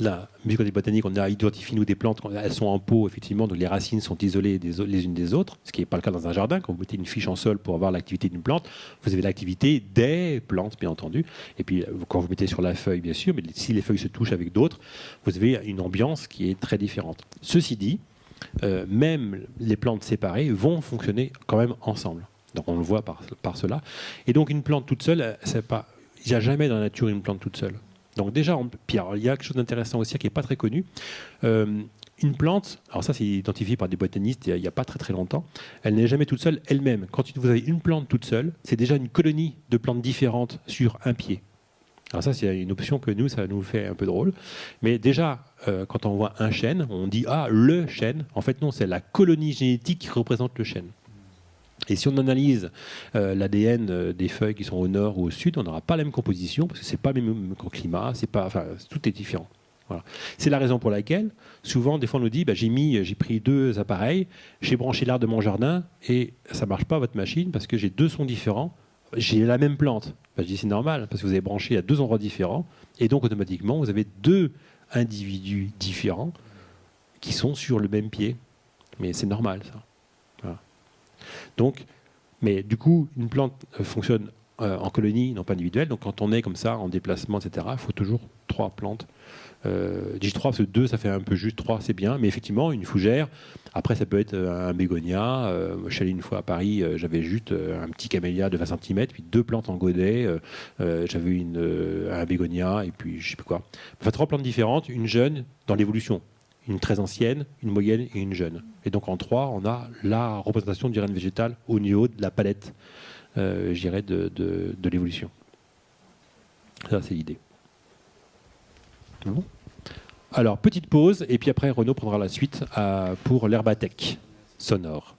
la musicothérapie botanique, on a identifié nous des plantes, elles sont en pot effectivement, donc les racines sont isolées les unes des autres, ce qui n'est pas le cas dans un jardin. Quand vous mettez une fiche en sol pour avoir l'activité d'une plante, vous avez l'activité des plantes bien entendu, et puis quand vous mettez sur la feuille bien sûr, mais si les feuilles se touchent avec d'autres, vous avez une ambiance qui est très différente. Ceci dit, même les plantes séparées vont fonctionner quand même ensemble, donc on le voit par cela. Et donc une plante toute seule, il n'y a jamais dans la nature une plante toute seule. Donc déjà, Pierre, il y a quelque chose d'intéressant aussi qui n'est pas très connu. Une plante, alors ça c'est identifié par des botanistes il n'y a pas très très longtemps, elle n'est jamais toute seule elle-même. Quand vous avez une plante toute seule, c'est déjà une colonie de plantes différentes sur un pied. Alors ça c'est une option que nous, ça nous fait un peu drôle. Mais déjà, quand on voit un chêne, on dit « Ah, le chêne ». En fait non, c'est la colonie génétique qui représente le chêne. Et si on analyse l'ADN des feuilles qui sont au nord ou au sud, on n'aura pas la même composition, parce que ce n'est pas le même climat, tout est différent. Voilà. C'est la raison pour laquelle, souvent, des fois, on nous dit j'ai pris 2 appareils, j'ai branché l'arbre de mon jardin, et ça ne marche pas, votre machine, parce que j'ai 2 sons différents, j'ai la même plante. Je dis c'est normal, parce que vous avez branché à 2 endroits différents, et donc automatiquement, vous avez 2 individus différents qui sont sur le même pied. Mais c'est normal, ça. Voilà. Donc, mais du coup, une plante fonctionne en colonie, non pas individuelle. Donc quand on est comme ça, en déplacement, etc., il faut toujours 3 plantes. Je dis 3 parce que 2, ça fait un peu juste, 3, c'est bien. Mais effectivement, une fougère, après, ça peut être un bégonia. Je suis allé une fois à Paris, j'avais juste un petit camélia de 20 cm, puis 2 plantes en godet. J'avais un bégonia, et puis je sais plus quoi. Enfin, 3 plantes différentes, une jeune dans l'évolution. Une très ancienne, une moyenne et une jeune. Et donc en 3, on a la représentation du règne végétal au niveau de la palette, je dirais, de l'évolution. Ça, c'est l'idée. Bon. Alors, petite pause, et puis après, Renaud prendra la suite pour l'herbatech sonore.